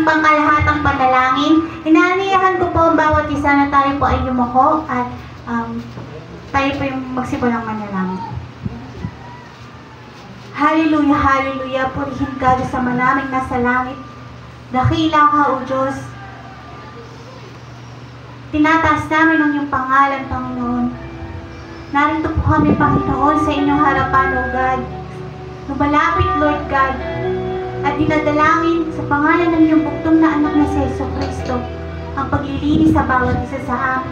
Pangkalahatang panalangin, inaaniyahan ko po ang bawat isa na tayo po ay yumuko at tayo po yung magsimulang manalangin. Hallelujah, hallelujah, purihin ka Diyos Ama naming nasa langit. Dakila ka, O Diyos. Tinataas namin ang iyong pangalan, Panginoon. Narito po kami, Panginoon, sa inyong harapan, O God. Lumalapit, Lord God, at dinadalangin sa pangalan ng iyong buktong na anak na si Jesucristo ang paglilinis sa bawat isa sa amin.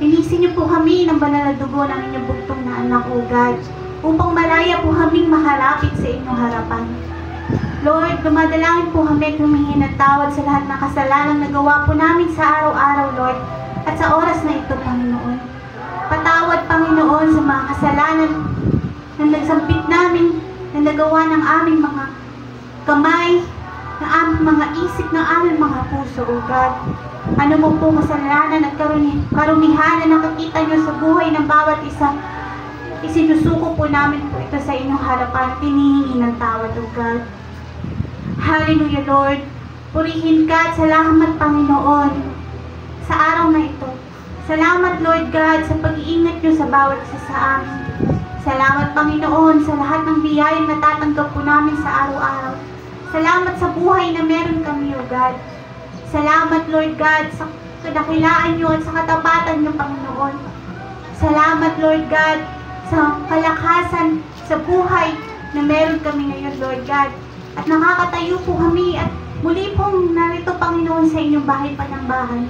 Linisin niyo po kami ng banal na dugo ng inyong buktong na anak, O God, upang malaya po kaming maharapit sa inyong harapan. Lord, dumadalangin po kami at humingi ng tawad sa lahat ng kasalanan na gawa po namin sa araw-araw, Lord, at sa oras na ito, Panginoon. Patawad, Panginoon, sa mga kasalanan na nagsambit namin, na nagawa ng aming mga kamay, ng aming mga isip, ng aming mga puso, O God. Ano mo po kasalanan at karumihan na nakakita nyo sa buhay ng bawat isa, isinusuko po namin po ito sa inyong harapan, tinihingi ng tawad, O God. Hallelujah, Lord. Purihin ka at salamat, Panginoon, sa araw na ito. Salamat, Lord God, sa pag-iingat nyo sa bawat isa sa amin. Salamat, Panginoon, sa lahat ng biyayang natatanggap po namin sa araw-araw. Salamat sa buhay na meron kami, O God. Salamat, Lord God, sa kadakilaan nyo at sa katapatan nyo, Panginoon. Salamat, Lord God, sa kalakasan, sa buhay na meron kami ngayon, Lord God. At nakakatayo po kami at muli pong narito, Panginoon, sa inyong bahay panambahan.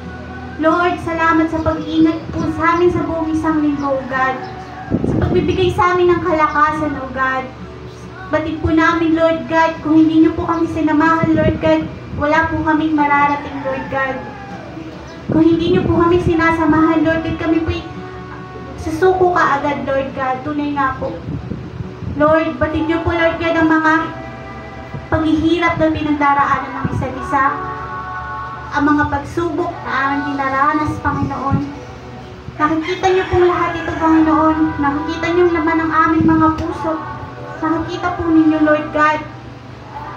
Lord, salamat sa pag-iingat po sa amin sa buong isang linggo, O God. Sa pagbibigay sa amin ng kalakasan, O God. Batid po namin, Lord God, kung hindi niyo po kami sinamahan, Lord God, wala po kaming mararating, Lord God. Kung hindi niyo po kami sinasamahan, Lord God, kami po susuko ka agad, Lord God. Tunay nga po. Lord, batid niyo po, Lord God, ang mga paghihirap na pinagdaraanan ng isa't isa, ang mga pagsubok na aming dinaranas, Panginoon. Nakikita niyo pong lahat ito, Panginoon. Nakikita niyo yung laman ng aming mga puso. Nakikita po ninyo, Lord God,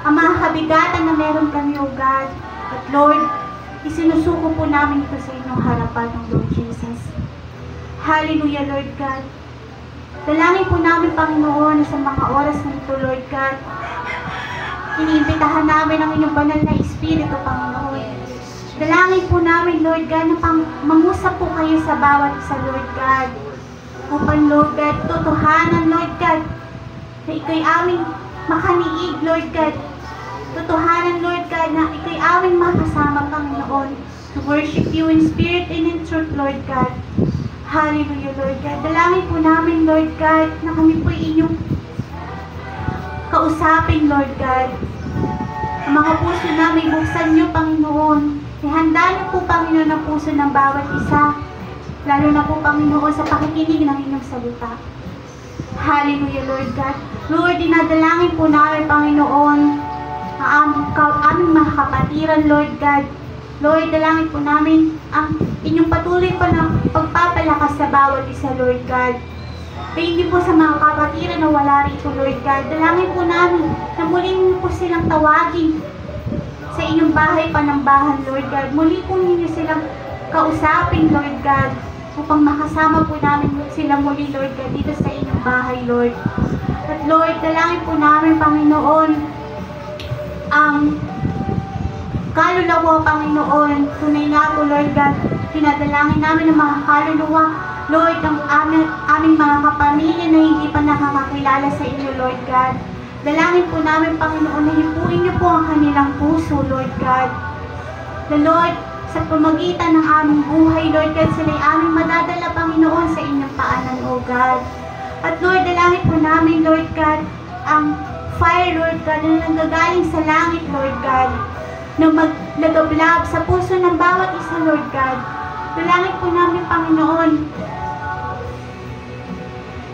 ang mga kabigatan na meron kami, O God. At Lord, isinusuko po namin ito sa inyong harapan ng Lord Jesus. Hallelujah, Lord God. Dalangin po namin, Panginoon, sa mga oras na ito, Lord God. Iniimbitahan namin ang inyong banal na Espiritu, Panginoon. Dalangin po namin, Lord God, na mangusap po kayo sa bawat isa, Lord God. Upang, Lord God, totohanan, Lord God, na ikaw'y aming makaniig, Lord God. Totohanan, Lord God, na ikaw'y aming makasama, Panginoon, to worship you in spirit and in truth, Lord God. Hallelujah, Lord God. Dalangin po namin, Lord God, na kami po inyong kausapin, Lord God. Ang mga puso namin, buksan niyo, Panginoon. Ihanda niyo po, Panginoon, ang puso ng bawat isa. Lalo na po, Panginoon, sa pakikinig ng inyong salita. Hallelujah, Lord God. Lord, dinadalangin po namin, Panginoon, ang aming mga kapatiran, Lord God. Lord, dalangin po namin ang inyong patuloy pa ng pagpapalakas sa bawat isa, Lord God. Kaya hindi po sa mga kapatiran na wala rito, Lord God. Dalangin po namin na muling po silang tawagin sa inyong bahay panambahan, Lord God. Muli po ninyo silang kausapin, Lord God, upang makasama po namin sila muli, Lord God, dito sa inyong bahay, Lord. At Lord, dalangin po namin, Panginoon, ang kaluluwa, Panginoon. Tunay na po, Lord God, pinadalangin namin ang mga kaluluwa, Lord, ang aming mga kapamilya na hindi pa nakakakilala sa inyo, Lord God. Dalangin po namin, Panginoon, na hipuin niyo po ang kanilang puso, Lord God. The Lord, sa pamagitan ng aming buhay, Lord God, sila'y aming madadala, Panginoon, sa inyong paanan, O God. At Lord, dalangin po namin, Lord God, ang fire, Lord God, na nanggagaling sa langit, Lord God, na maglagablab sa puso ng bawat isa, Lord God. Dalangin po namin, Panginoon,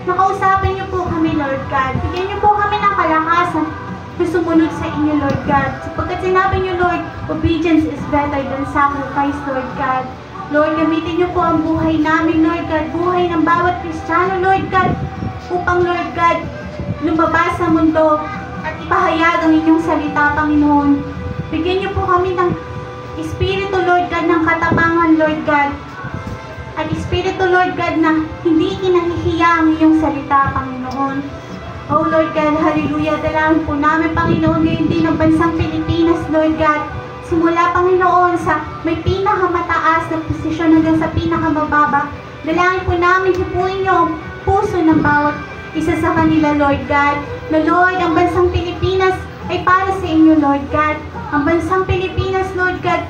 nakausapin niyo po kami, Lord God. Bigyan niyo po kami ng kalakasan na sumunod sa inyo, Lord God. Sapagkat sinabi niyo, Lord, obedience is better than sacrifice, Lord God. Lord, gamitin niyo po ang buhay namin, Lord God, buhay ng bawat Kristiyano, Lord God, upang, Lord God, lumabas sa mundo at ipahayag ang inyong salita, Panginoon. Bigyan niyo po kami ng Espiritu, Lord God, ng katapangan, Lord God. At Espiritu, Lord God, na hindi kinahihiya ang iyong salita, Panginoon. Oh Lord God, hallelujah. Dalangin po namin, Panginoon, ngayon din ang bansang Pilipinas, Lord God. Simula, Panginoon, sa may pinakamataas na posisyon hanggang sa pinakamababa. Dalangin po namin, hipuin niyo ang puso ng bawat isa sa kanila, Lord God. Na Lord, ang bansang Pilipinas ay para sa inyo, Lord God. Ang bansang Pilipinas, Lord God,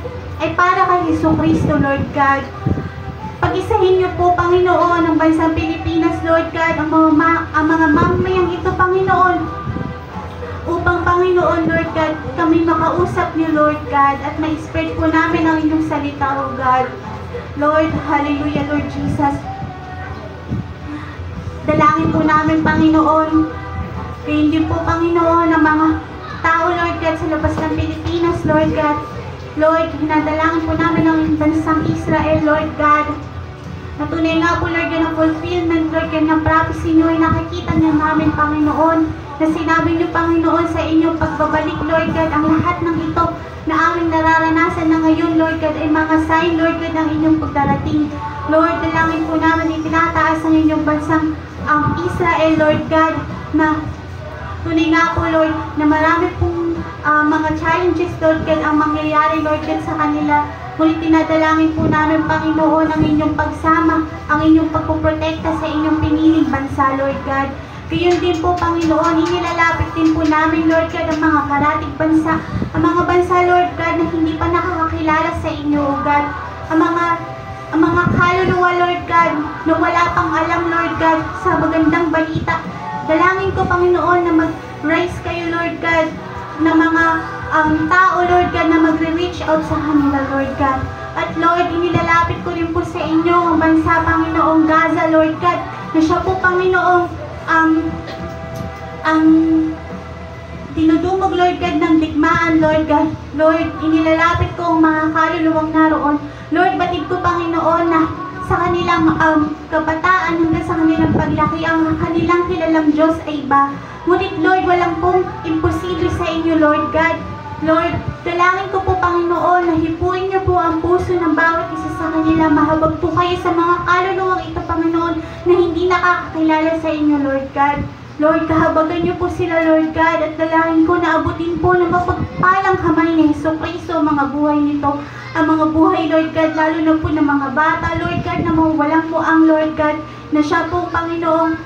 ay para kay Jesucristo, Lord God. Pag-isahin niyo po, Panginoon, ang bansang Pilipinas, Lord God, ang mga mamayang ito, Panginoon, upang, Panginoon, Lord God, kami makausap niyo, Lord God, at ma-spread po namin ang inyong salita, O God. Lord, hallelujah, Lord Jesus. Dalangin po namin, Panginoon, kayo din po, Panginoon, ang mga tao, Lord God, sa labas ng Pilipinas, Lord God. Lord, hinadalangin po namin ang bansang Israel, Lord God. Natunay nga po, Lord God, ang fulfillment, Lord God, ng prophecy niyo ay nakikita niyo namin, Panginoon, na sinabi niyo, Panginoon, sa inyong pagbabalik, Lord God, ang lahat ng ito na aming nararanasan na ngayon, Lord God, ay mga sign, Lord God, ng inyong pagdarating. Lord, dalangin po namin itinataas ang inyong bansang Israel, Lord God, na tunay nga po, Lord, na marami pong mga challenges, Lord God, ang mangyayari, Lord God, sa kanila. Ngunit tinadalangin po namin, Panginoon, ang inyong pagsama, ang inyong pagpuprotekta sa inyong piniling bansa, Lord God. Gayon din po, Panginoon, inilalapit din po namin, Lord God, ang mga karatig bansa, ang mga bansa, Lord God, na hindi pa nakakakilala sa inyo, O God. Ang mga kaluluwa, Lord God, na wala pang alam, Lord God, sa magandang balita. Dalangin ko, Panginoon, na mag-rise kayo, Lord God, na mga tao, Lord God, na magre-reach out sa kanila, Lord God. At Lord, inilalapit ko rin po sa inyo ang bansa, Panginoong Gaza, Lord God, na siya po, Panginoong ang dinudumog, Lord God, ng digmaan, Lord God. Lord, inilalapit ko ang mga kaluluwang naroon. Lord, batid ko, Panginoon, na sa kanilang kabataan hanggang sa kanilang paglaki, ang kanilang kilalang Diyos ay iba. Ngunit, Lord, walang pong imposible sa inyo, Lord God. Lord, dalangin ko po, Panginoon, na hipuin niyo po ang puso ng bawat isa sa kanila. Mahabag po kayo sa mga kaluluwang ito, Panginoon, na hindi nakakakilala sa inyo, Lord God. Lord, kahabagan niyo po sila, Lord God, at dalangin ko na abutin po ng mapagpalang kamay ni Jesucristo ang mga buhay nito. Ang mga buhay, Lord God, lalo na po ng mga bata, Lord God, na mawawalang po ang Lord God, na siya po, Panginoon,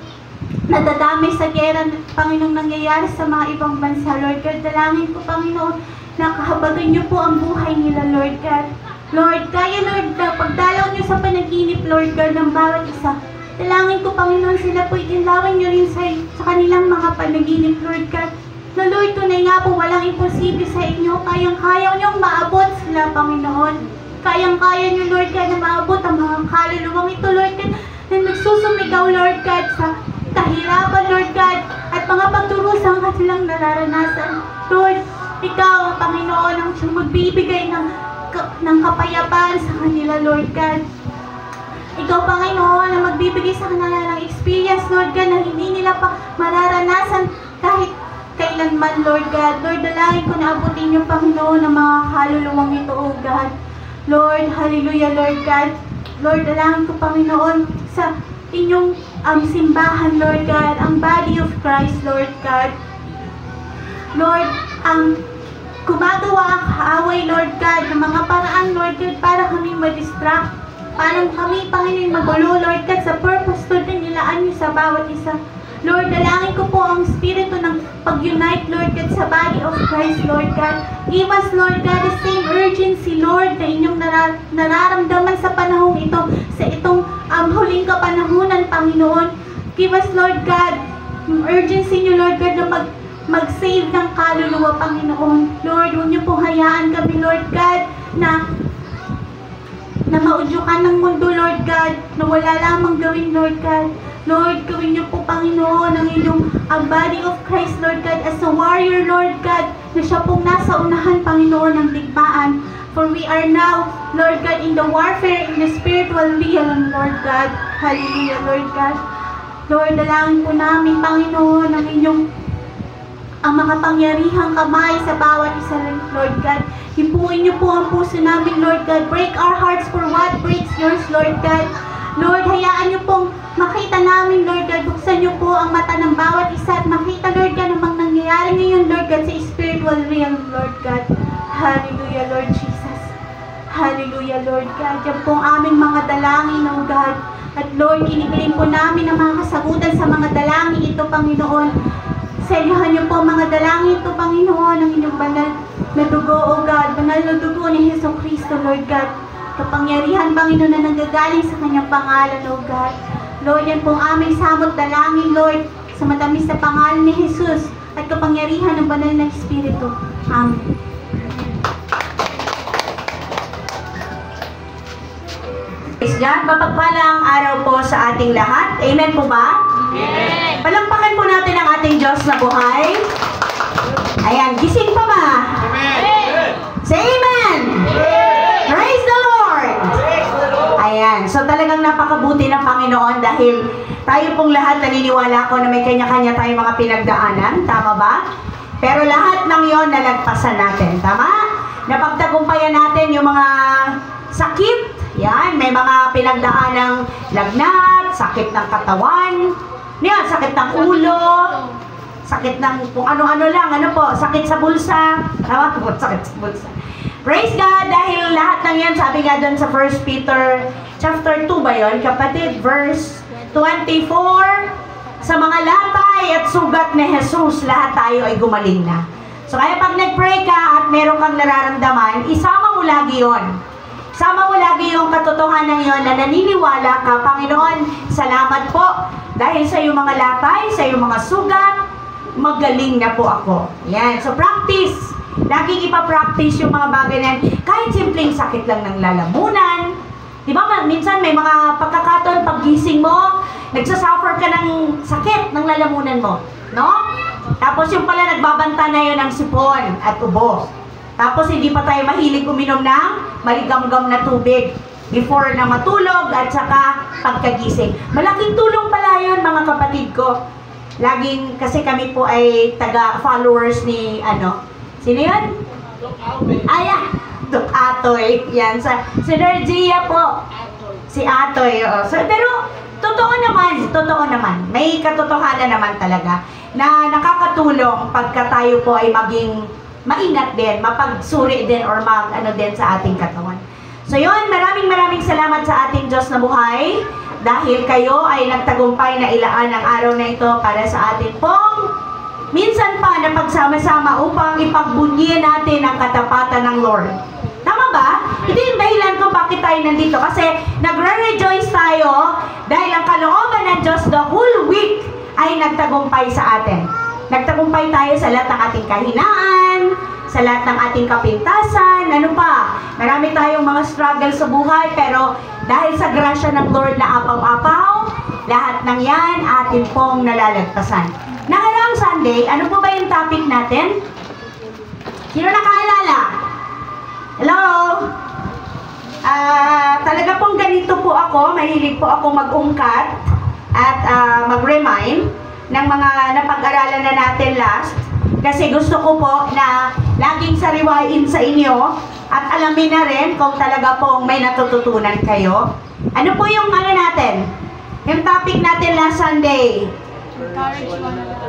nadadamay sa gera, Panginoong, nangyayari sa mga ibang bansa, Lord God. Dalangin ko, Panginoon, na kahabagan niyo po ang buhay nila, Lord God. Lord, kaya, Lord, na pagdalaw niyo sa panaginip, Lord God, ng bawat isa. Dalangin ko, Panginoon, sila po itinlawan niyo rin sa kanilang mga panaginip, Lord God. Na Lord, tunay nga po, walang imposible sa inyo. Kayang-kaya niyong maabot sila, Panginoon. Kayang-kaya niyo, Lord God, na maabot ang mga kaluluwang ito, Lord God, na nagsusumigaw, Lord God, sa kahirapan, Lord God, at mga pagturusang kanilang nararanasan. Lord, ikaw, Panginoon, ang siyang magbibigay ng kapayapaan sa kanila, Lord God. Ikaw, Panginoon, ang magbibigay sa kanila ng experience, Lord God, na hindi nila pa mararanasan kahit kailanman, Lord God. Lord, dalangin ko na abutin niyo, Panginoon, ang mga kaluluwang ito, O God. Lord, hallelujah, Lord God. Lord, dalangin ko, Panginoon, sa inyong simbahan, Lord God, ang body of Christ, Lord God. Lord, ang gumagawa ang kaaway, Lord God, ng mga paraan, Lord God, para kami ma-distract. Para kami, Panginoon, magulo, Lord God, sa purpose, Lord, na nilaan niyo sa bawat isa. Lord, dalangin ko po ang spirito ng pag-unite, Lord God, sa body of Christ, Lord God. Give us, Lord God, the same urgency, Lord, na inyong nararamdaman sa panahong ito, sa itong huling kapanahunan, Panginoon. Give us, Lord God, urgency niyo, Lord God, na mag-save ng kaluluwa, Panginoon. Lord, huwag niyo pong hayaan kami, Lord God, na maudyukan ng mundo, Lord God, na wala lamang gawin, Lord God. Lord, gawin niyo po, Panginoon, ang inyong body of Christ, Lord God, as a warrior, Lord God, na siya pong nasa unahan, Panginoon, ng digmaan. For we are now, Lord God, in the warfare, in the spiritual realm, Lord God. Hallelujah, Lord God. Lord, dalangin po namin, Panginoon, ang inyong ang makapangyarihang kamay sa bawat isa, Lord God. Hipuin niyo po ang puso namin, Lord God. Break our hearts for what breaks yours, Lord God. Lord, hayaan niyo pong makita namin, Lord God. Buksan niyo po ang mata ng bawat isa at makita, Lord God, ang nangyayari ngayon, Lord God, sa spiritual realm, Lord God. Hallelujah, Lord Jesus. Hallelujah, Lord God. Yan po ang aming mga dalangin, oh God. At Lord, kinikiling po namin ang mga kasagutan sa mga dalangin ito, Panginoon. Selyohan niyo po mga dalangin ito, Panginoon, ang inyong banal na dugo, O God, banal na dugo ni Hesus Kristo, Lord God. Kapangyarihan, Panginoon, na nanggagaling sa kanyang pangalan, O God. Lord, yan po ang aming samot dalangin, Lord, sa matamis na pangalan ni Jesus at kapangyarihan ng banal na Espiritu. Amen. Praise God, mapagpalang araw po sa ating lahat. Amen po ba? Amen. Palampakan po natin ang ating Diyos na buhay. Ayan, gising pa ba? Amen. Say amen! Praise the Lord! Ayan, so talagang napakabuti ng Panginoon dahil tayo pong lahat naniniwala ko na may kanya-kanya tayong mga pinagdaanan. Tama ba? Pero lahat ng yon nalagpasan natin. Tama? Napagtagumpayan natin yung mga sakit. Yan, may mga pinagdaan ng lagnat, sakit ng katawan, yan, sakit ng ulo, sakit ng kung ano-ano lang, ano po, sakit sa bulsa, tama po, sakit sa bulsa. Praise God, dahil lahat ng yan, sabi nga doon sa 1 Peter chapter 2 ba yun, kapatid, verse 24, sa mga latay at sugat ni Jesus, lahat tayo ay gumaling na. So kaya pag nag-pray ka at meron kang nararamdaman, isama mo lagi yon. Sama mo lagi yung katotohanan yon na naniniwala ka, Panginoon, salamat po. Dahil sa iyong mga latay, sa iyong mga sugat, magaling na po ako. Yan. So practice. Laging ipapractice yung mga bagay na yan. Kahit simpleng sakit lang ng lalamunan. Di ba, minsan may mga pagkakataon, paggising mo, nagsasuffer ka ng sakit ng lalamunan mo. No? Tapos yung pala nagbabanta na yun ng sipon at ubo. Tapos hindi pa tayo mahilig uminom ng maligamgam na tubig before na matulog at saka pagkagising. Malaking tulong pala yun, mga kapatid ko. Laging, kasi kami po ay taga-followers ni, sino yun? Doc Atoy. Yan, sa Synergia po. Si Atoy. So, pero, totoo naman. May katotohanan naman talaga na nakakatulong pagka tayo po ay maging maingat din, mapagsuri din or din sa ating katawan. So yun, maraming salamat sa ating Diyos na buhay dahil kayo ay nagtagumpay na ilaan ang araw na ito para sa atin pong minsan pa na pagsama-sama upang ipagbunyi natin ang katapatan ng Lord. Tama ba? Ito yung dahilan kung bakit tayo nandito kasi nagre-rejoice tayo dahil ang kalooban ng Diyos the whole week ay nagtagumpay sa atin. Nagtagumpay tayo sa lahat ng ating kahinaan, sa lahat ng ating kapintasan, ano pa. Marami tayong mga struggle sa buhay, pero dahil sa grasya ng Lord na apaw-apaw, lahat ng yan atin pong nalalagpasan. Nakaraang Sunday, ano po ba yung topic natin? Sino nakaalala? Hello? Talaga pong ganito po ako, mahilig po ako mag-ungkat at mag-remind ng mga napag-aralan na natin last. Kasi gusto ko po na laging sariwain sa inyo at alamin na rin kung talaga pong may natututunan kayo. Ano po yung natin? Yung topic natin last Sunday.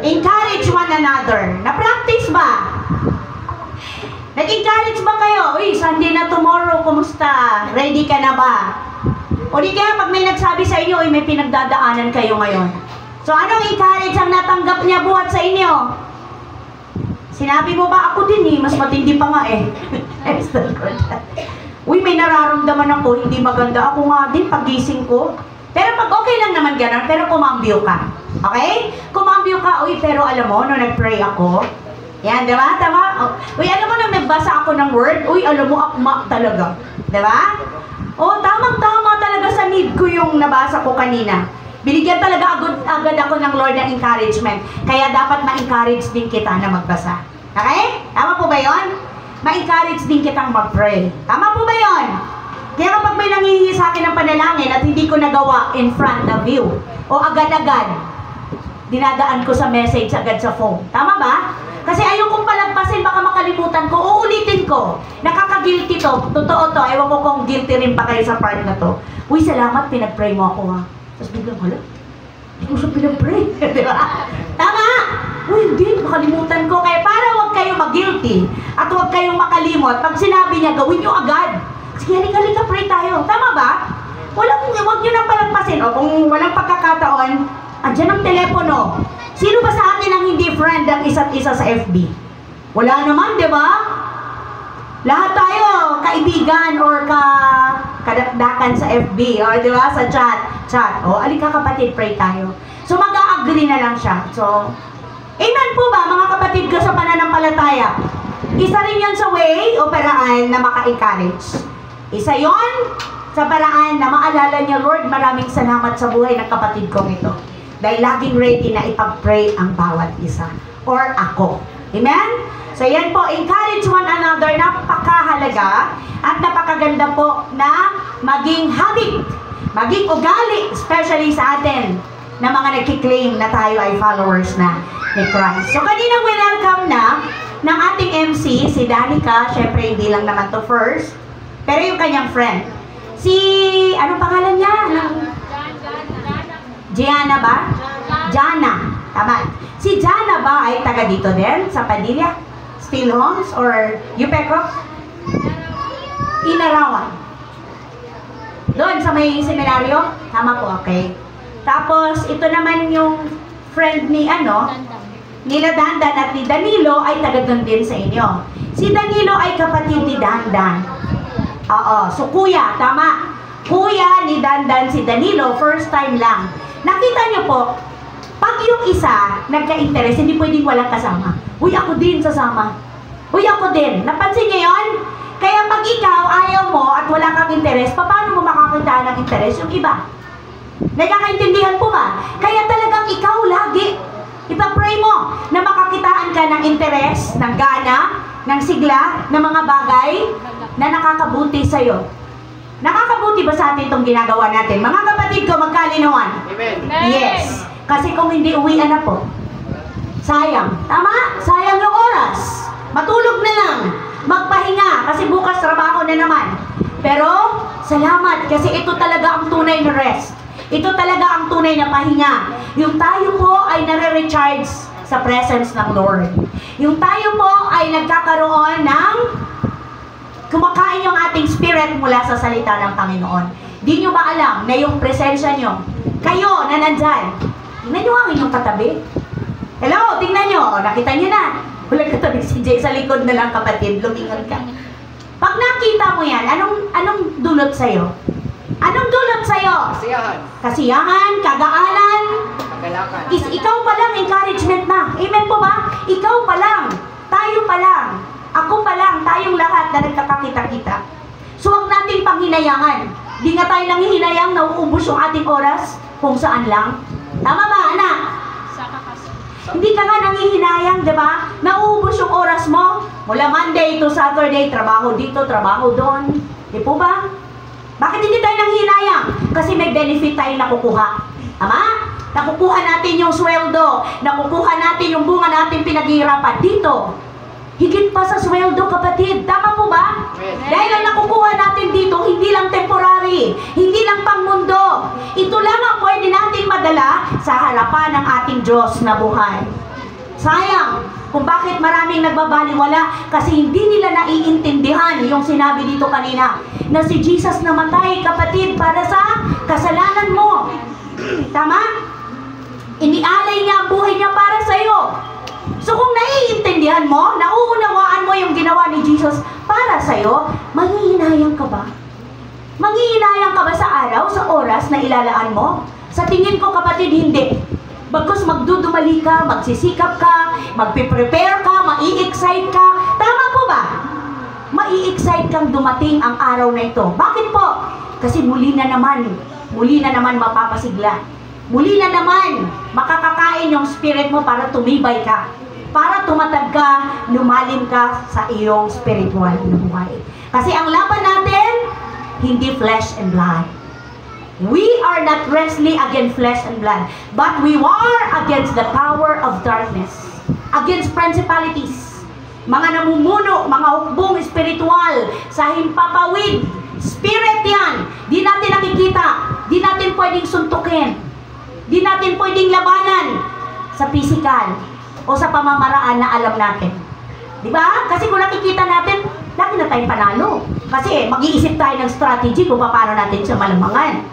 Encourage one another. Na-practice ba? Nag-encourage ba kayo? Uy, Sunday na tomorrow, kumusta? Ready ka na ba? O di kaya pag may nagsabi sa inyo, uy, may pinagdadaanan kayo ngayon. So, anong encourage ang natanggap niya buhat sa inyo? Sinabi mo ba, ako din mas matindi pa nga eh. Uy, may nararamdaman ako, hindi maganda. Ako nga din, pagising ko. Pero pag okay lang naman ganun, pero kumambyo ka. Okay? Kumambyo ka, uy, pero alam mo, nung nag-pray ako, yan, diba? Tama? Uy, alam mo, nung nagbasa ako ng word, uy, alam mo, akma talaga. Diba? Oh, tamang-tama talaga sa need ko yung nabasa ko kanina. Binigyan talaga agad ako ng Lord ng encouragement. Kaya dapat ma-encourage din kita na magbasa. Okay? Tama po ba yun? Ma-encourage din kitang mag-pray. Tama po ba yun? Kaya kapag may nangihingi sa akin ng panalangin at hindi ko nagawa in front of you, o agad-agad, dinadaan ko sa message agad sa phone. Tama ba? Kasi ayokong palagpasin, baka makalimutan ko. Uulitin ko. Nakaka-guilty to. Totoo to. Ewan ko kung guilty rin pa kayo sa part na to. Uy, salamat, pinag-pray mo ako ha. Tapos biglang, hala, hindi ko siya pinag-pray. Di ba? Tama! Uy, hindi, makalimutan ko. Kaya para huwag kayong mag-guilty at huwag kayong makalimot, pag sinabi niya, gawin niyo agad. Sige, halika, pray tayo. Tama ba? Huwag niyo nang palagpasin. O kung walang pagkakataon, andyan ang telepono. Sino ba sa atin ang hindi friend ng isa't isa sa FB? Wala naman, di ba? Lahat tayo, kaibigan or kadakdakan sa FB, o di ba? Sa chat. O, alika kapatid, pray tayo. So, mag-a-agree na lang siya. So, amen po ba, mga kapatid ko sa pananampalataya? Isa rin yan sa way o paraan na maka-encourage. Isa yon sa paraan na maalala niya, Lord, maraming salamat sa buhay ng kapatid kong ito. Dahil laging ready na ipag-pray ang bawat isa. Or ako. Amen? So yan po, encourage one another, napakahalaga at napakaganda po na maging habit, maging ugali, especially sa atin na mga nagkiklaim na tayo ay followers na ni Christ. So kanina welcome na ng ating MC, si Danica, syempre hindi lang naman to first, pero yung kanyang friend. Si, anong pangalan niya? Gianna ba? Jana. Tama. Si Jana ba ay taga dito din? Sa Padilla? Still Homes? Or Yupeco? Inarawan. Doon sa may seminaryo? Tama po, okay. Tapos, ito naman yung friend ni nila Dandan at ni Danilo ay taga doon din sa inyo. Si Danilo ay kapatid ni Dandan. Oo. So, kuya. Tama. Kuya ni Dandan si Danilo, first time lang. Nakita niyo po, pag yung isa nagka-interest, hindi pwedeng walang kasama. Uy, ako din sasama. Uy, ako din. Napansin niyo yun? Kaya pag ikaw ayaw mo at wala kang interest, paano mo makakita ng interest yung iba? Nagkakaintindihan po ba? Kaya talagang ikaw lagi, ipapray mo na makakitaan ka ng interest, ng gana, ng sigla, ng mga bagay na nakakabuti sa'yo. Nakakabuti ba sa atin itong ginagawa natin? Mga kapatid ko, magkalinawan. Amen. Yes. Kasi kung hindi uwian na po, sayang. Tama? Sayang yung oras. Matulog na lang. Magpahinga. Kasi bukas trabaho na naman. Pero, salamat. Kasi ito talaga ang tunay na rest. Ito talaga ang tunay na pahinga. Yung tayo po ay nare-recharge sa presence ng Lord. Yung tayo po ay nagkakaroon ng kumakain yung ating spirit mula sa salita ng Panginoon. Di nyo ba alam na yung presensya nyo, kayo na nandyan, tingnan nyo ang inyong katabi. Hello, tingnan nyo. Nakita nyo na. Wala katabi si Jay sa likod na lang kapatid. Lumingon ka. Pag nakita mo yan, anong dulot sa'yo? Anong dulot sa'yo? Kasiyahan. Kasiyahan, kagaalan. Kagalakan. Ikaw pa lang, encouragement na. Amen po ba? Ikaw pa lang. Tayo pa lang. Ako pa lang, tayong lahat na nagkakakita-kita. So, huwag nating panghinayangan. Di nga tayo nang hinayang, nauubos yung ating oras kung saan lang. Tama ba, anak? Hindi ka nga nanghihinayang, di ba? Nauubos yung oras mo. Mula Monday to Saturday, trabaho dito, trabaho doon. Di po ba? Bakit hindi tayo nanghihinayang? Kasi may benefit tayong nakukuha. Tama? Nakukuha natin yung sweldo. Nakukuha natin yung bunga natin pinaghihirapan dito. Higit pa sa sweldo, kapatid. Tama po ba? Amen. Dahil ang nakukuha natin dito, hindi lang temporary, hindi lang pangmundo. Ito lang ang pwede natin madala sa harapan ng ating Diyos na buhay. Sayang kung bakit maraming nagbabaliwala kasi hindi nila naiintindihan yung sinabi dito kanina na si Jesus namatay, kapatid, para sa kasalanan mo. Tama? Inialay niya ang buhay niya para sa iyo. So kung naiintindihan mo, nauunawaan mo yung ginawa ni Jesus para sa'yo, manghihinayang ka ba? Manghihinayang ka ba sa araw, sa oras na ilalaan mo? Sa tingin ko, kapatid, hindi. Bagkus magdudumali ka, magsisikap ka, magpiprepare ka, mai-excite ka. Tama po ba? Mai-excite kang dumating ang araw na ito. Bakit po? Kasi muli na naman mapapasigla. Muli na naman, makakakain yung spirit mo para tumibay ka. Para tumatag ka, lumalim ka sa iyong spiritual na buhay. Kasi ang laban natin, hindi flesh and blood. We are not wrestling against flesh and blood, but we war against the power of darkness. against principalities, mga namumuno, mga hukbong espiritual sa himpapawid. Spirit yan. Di natin nakikita. Di natin pwedeng suntukin. Di natin pwedeng labanan sa physical o sa pamamaraan na alam natin. Di ba? Kasi kung nakikita natin, lagi na tayong panalo. Kasi mag-iisip tayo ng strategy kung paano natin siya malamangan.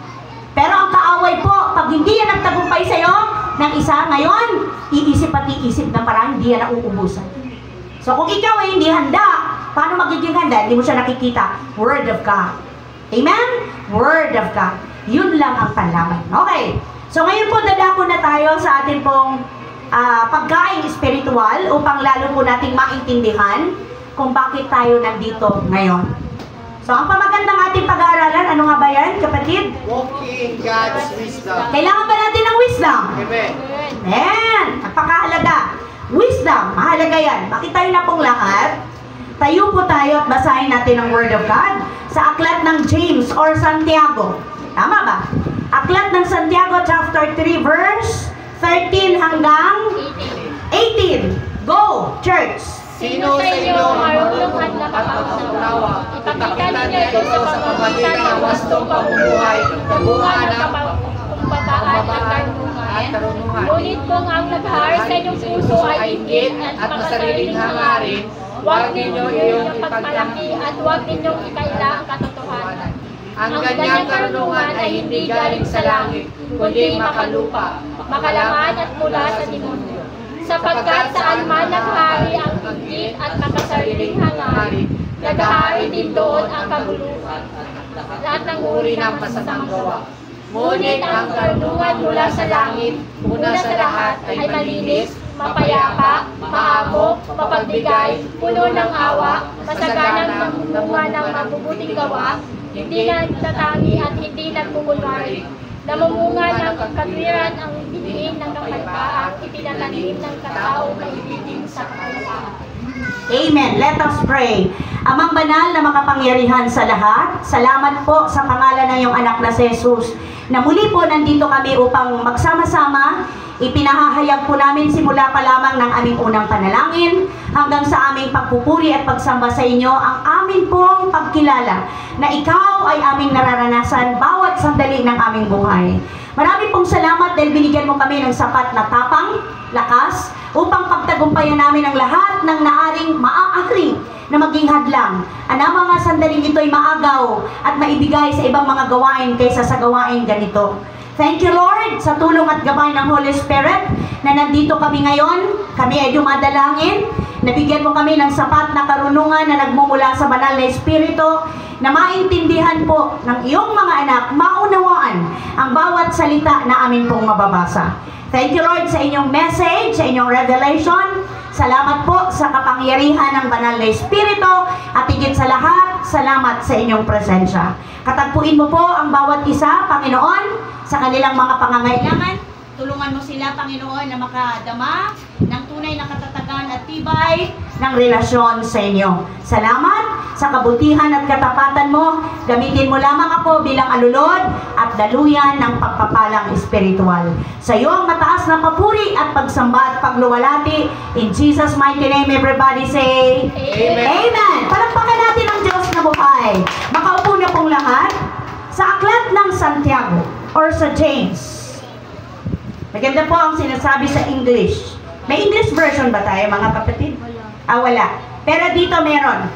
Pero ang kaaway po, pag hindi yan nagtagumpay sa'yo ng isa ngayon, iisip at iisip na parang hindi yan nauubusan. So kung ikaw ay hindi handa, paano magiging handa? Hindi mo siya nakikita. Word of God. Amen? Word of God. Yun lang ang panlaban. Okay. So ngayon po, dadako na tayo sa ating pong pagkain spiritual upang lalo po nating maintindihan kung bakit tayo nandito ngayon. So, ang pamagandang ating pag-aaralan, ano nga ba yan, kapatid? Walking God's wisdom. Kailangan ba natin ng wisdom? Amen. Ayan, napakahalaga. Wisdom, mahalaga yan. Bakit tayo na pong lahat? Tayo po tayo at basahin natin ang Word of God sa aklat ng James or Santiago. Tama ba? Aklat ng Santiago chapter 3 verse 13 hanggang 18. Go, church! Sino sa inyo ang marunong at nakapagpaunawa? Ipakita ninyo ito sa pamamagitan ng wastong pamumuhay, bunga ng kapabayaan at karunungan. Ngunit kung ang naghahari sa inyong puso ay inggit at makasariling hangarin, huwag ninyo iyong ipagmalaki at huwag ninyong ikaila ang katotohanan. Ang ganyang karunungan ay hindi galing sa langit, kundi makalupa, makalaman at mula sa demonyo. Sapagkat saan man naghari ang inggit at makasariling hangarin, naghari din doon ang kaguluhan, lahat ng uri ng masamang gawa. Ngunit ang karunungan mula sa langit, una sa lahat ay malinis, mapayapa, maamo, mapagbigay, puno ng awa, masaganang namunga ng mabubuting gawa, hindi nagtatangi at hindi nagkukunwari, namumunga ng katwiran ang biniin ng kapayapaan, itinatanim ng katao maibigin sa kapayapaan. Amen. Let us pray. Amang banal na makapangyarihan sa lahat, salamat po sa pangalan ng iyong anak na si Jesus, na muli po nandito kami upang magsama-sama. Ipinahahayag po namin simula pa lamang ng aming unang panalangin hanggang sa aming pagpupuri at pagsamba sa inyo ang amin pong pagkilala na ikaw ay aming nararanasan bawat sandali ng aming buhay. Marami pong salamat dahil binigyan mo kami ng sapat na tapang, lakas, upang pagtagumpayan namin ang lahat ng naaring maaari na maging hadlang. Ang mga sandaling ito ay maagaw at maibigay sa ibang mga gawain kaysa sa gawain ganito. Thank you, Lord, sa tulong at gabay ng Holy Spirit na nandito kami ngayon. Kami ay dumadalangin. Nabigyan mo kami ng sapat na karunungan na nagmumula sa banal na Espiritu na maintindihan po ng iyong mga anak, maunawaan ang bawat salita na amin pong mababasa. Thank you, Lord, sa inyong message, sa inyong revelation. Salamat po sa kapangyarihan ng banal na Espiritu at higit sa lahat, salamat sa inyong presensya. Katagpuin mo po ang bawat isa, Panginoon, sa kanilang mga pangangailangan. Tulungan mo sila, Panginoon, na makadama ng tunay na katatagan at tibay ng relasyon sa inyo. Salamat sa kabutihan at katapatan mo. Gamitin mo lamang ako bilang alulod at daluyan ng pagpapalang espiritual. Sa iyo ang mataas na papuri at pagsamba at pagluwalhati. In Jesus' mighty name, everybody say, Amen. Amen. Palakpakan natin ang Diyos na buhay. Makaupo na pong lahat sa aklat ng Santiago or sa James. Maganda po ang sinasabi sa English. May English version ba tayo, mga kapatid? Wala. Pero dito meron.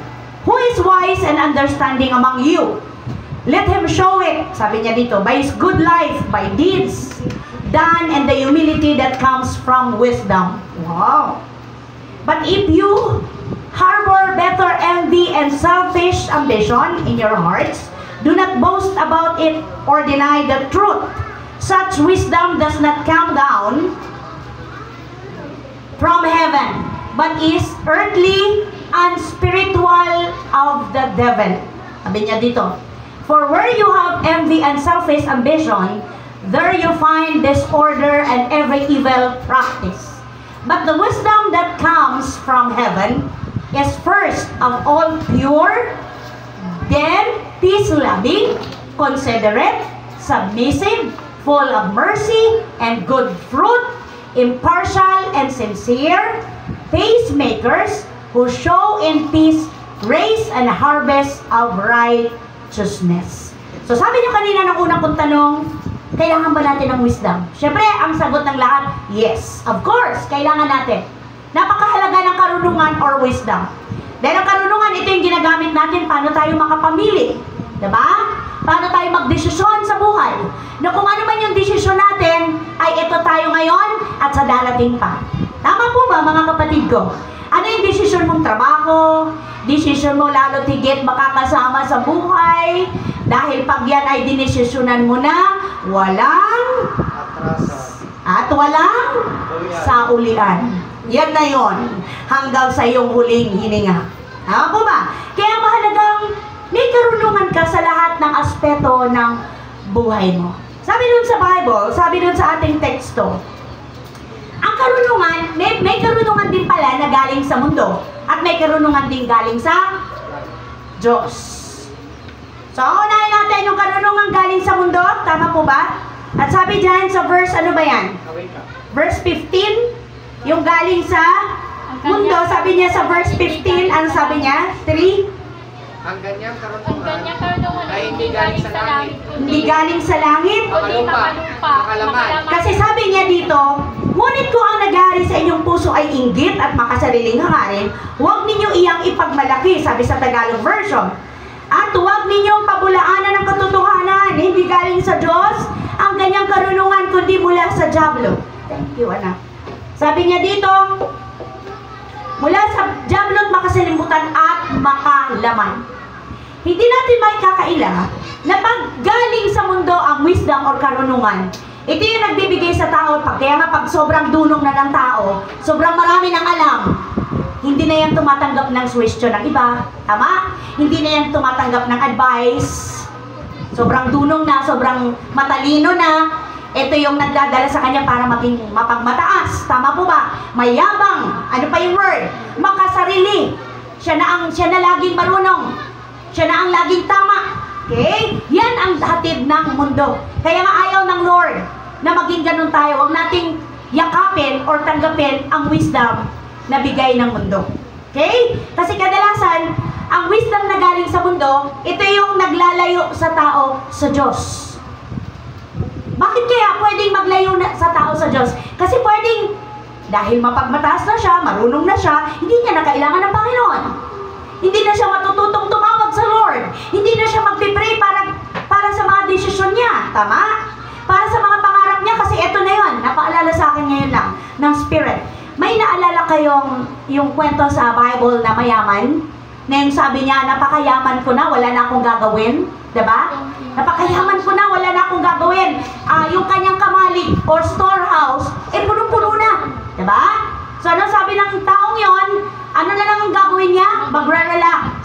Who is wise and understanding among you? Let him show it, sabi niya dito, by his good life, by deeds done, and the humility that comes from wisdom. Wow! But if you harbor better envy and selfish ambition in your hearts, do not boast about it or deny the truth. Such wisdom does not come down from heaven, but is earthly and spiritual of the devil. Sabi niya dito, for where you have envy and selfish ambition, there you find disorder and every evil practice. But the wisdom that comes from heaven is first of all pure, then peace-loving, considerate, submissive, full of mercy and good fruit, impartial and sincere, Peacemakers who show in peace raise and harvest of righteousness. So sabi niyo kanina ng unang kong tanong, kailangan ba natin ng wisdom? Siyempre, ang sagot ng lahat, yes. Of course, kailangan natin. Napakahalaga ng karunungan or wisdom. Dahil ang karunungan, ito yung ginagamit natin paano tayo makapamili. Diba? Paano tayo magdesisyon sa buhay. Na kung ano man yung desisyon natin, ay ito tayo ngayon at sa darating pa. Tama po ba mga kapatid ko? Ano yung desisyon mong trabaho? Desisyon mo lalo tigit makakasama sa buhay? Dahil pag yan ay dinesisyonan mo na, walang at walang saulian. Yan na yon hanggang sa iyong huling hininga. Tama po ba? Kaya mahalagang may karunungan ka sa lahat ng aspeto ng buhay mo. Sabi dun sa Bible, sabi dun sa ating teksto, ang karunungan, may karunungan din pala na galing sa mundo. At may karunungan din galing sa Diyos. So, unahin natin yung karunungan galing sa mundo. Tama po ba? At sabi dyan sa verse, ano ba yan? Verse 15, yung galing sa mundo. Sabi niya sa verse 15, ano sabi niya? 3? Ang ganyang Ang ganyang karunungan ay hindi galing sa langit. Hindi galing sa langit. Kundi makalumpa, makalaman. Kasi sabi niya dito, ngunit kung ang nag-aari sa inyong puso ay inggit at makasariling hangarin, huwag ninyo iyang ipagmalaki, sabi sa Tagalog version. At huwag ninyong pabulaanan ng katotohanan, hindi galing sa Diyos, ang ganyang karunungan, kundi mula sa diablo. Thank you, anak. Sabi niya dito, mula sa diablo at makasalimutan at makalaman. Hindi natin maikakaila na pag galing sa mundo ang wisdom or karunungan, ito yung nagbibigay sa tao. Kaya nga pag sobrang dunong na ng tao, sobrang marami ng alam, hindi na yan tumatanggap ng suwestyon ng iba. Tama? Hindi na yan tumatanggap ng advice. Sobrang dunong na, sobrang matalino na. Ito yung nagdadala sa kanya para maging mapagmataas. Tama po ba? Mayabang. Ano pa yung word? Makasarili. Siya na laging marunong. Siya na ang laging tama. Okay? Yan ang hatid ng mundo. Kaya nga ayaw ng Lord na maging ganun tayo. Huwag nating yakapin or tanggapin ang wisdom na bigay ng mundo. Okay? Kasi kadalasan, ang wisdom na galing sa mundo, ito yung naglalayo sa tao sa Diyos. Bakit kaya pwedeng maglayo sa tao sa Diyos? Kasi pwedeng, dahil mapagmataas na siya, marunong na siya, hindi niya na kailangan ng Panginoon. Hindi na siya matututong tumawag sa Lord. Hindi na siya magpipray para sa mga desisyon niya. Tama? Para sa mga pangarap niya, kasi eto na yun. Napaalala sa akin ngayon lang, ng Spirit. May naalala kayong yung kwento sa Bible na mayaman? Na yung sabi niya, napakayaman ko na, wala na akong gagawin. Diba? Napakayaman ko na, wala na akong gagawin. Yung kanyang kamalig or storehouse, punong-puno na. Diba? So, ano sabi ng taong yon? Ano na lang ang gagawin niya? Magre-relax.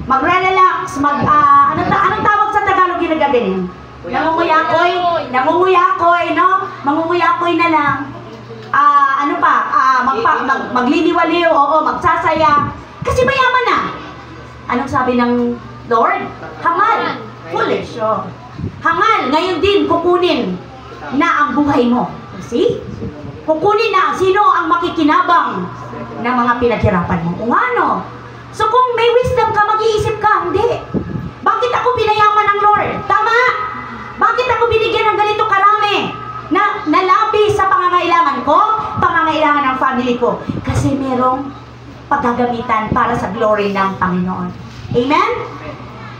Magre-relax. Anong tawag sa Tagalog yung nagaganyan? Nangunguyakoy. Nangunguyakoy, no? Mangunguyakoy na lang. Magliliwaliw, oo, magsasaya. Kasi mayaman na. Anong sabi ng Lord? Hangal. Foolish, oh. Hangal, ngayon din, kukunin na ang buhay mo. See? Kukunin na, sino ang makikinabang ng mga pinaghirapan mo? Kung ano? So kung may wisdom ka, mag-iisip ka, hindi. Bakit ako pinayaman ng Lord? Tama? Bakit ako binigyan ng ganito karami na nalabi sa pangangailangan ko, pangangailangan ng family ko? Kasi merong paggagamitan para sa glory ng Panginoon. Amen?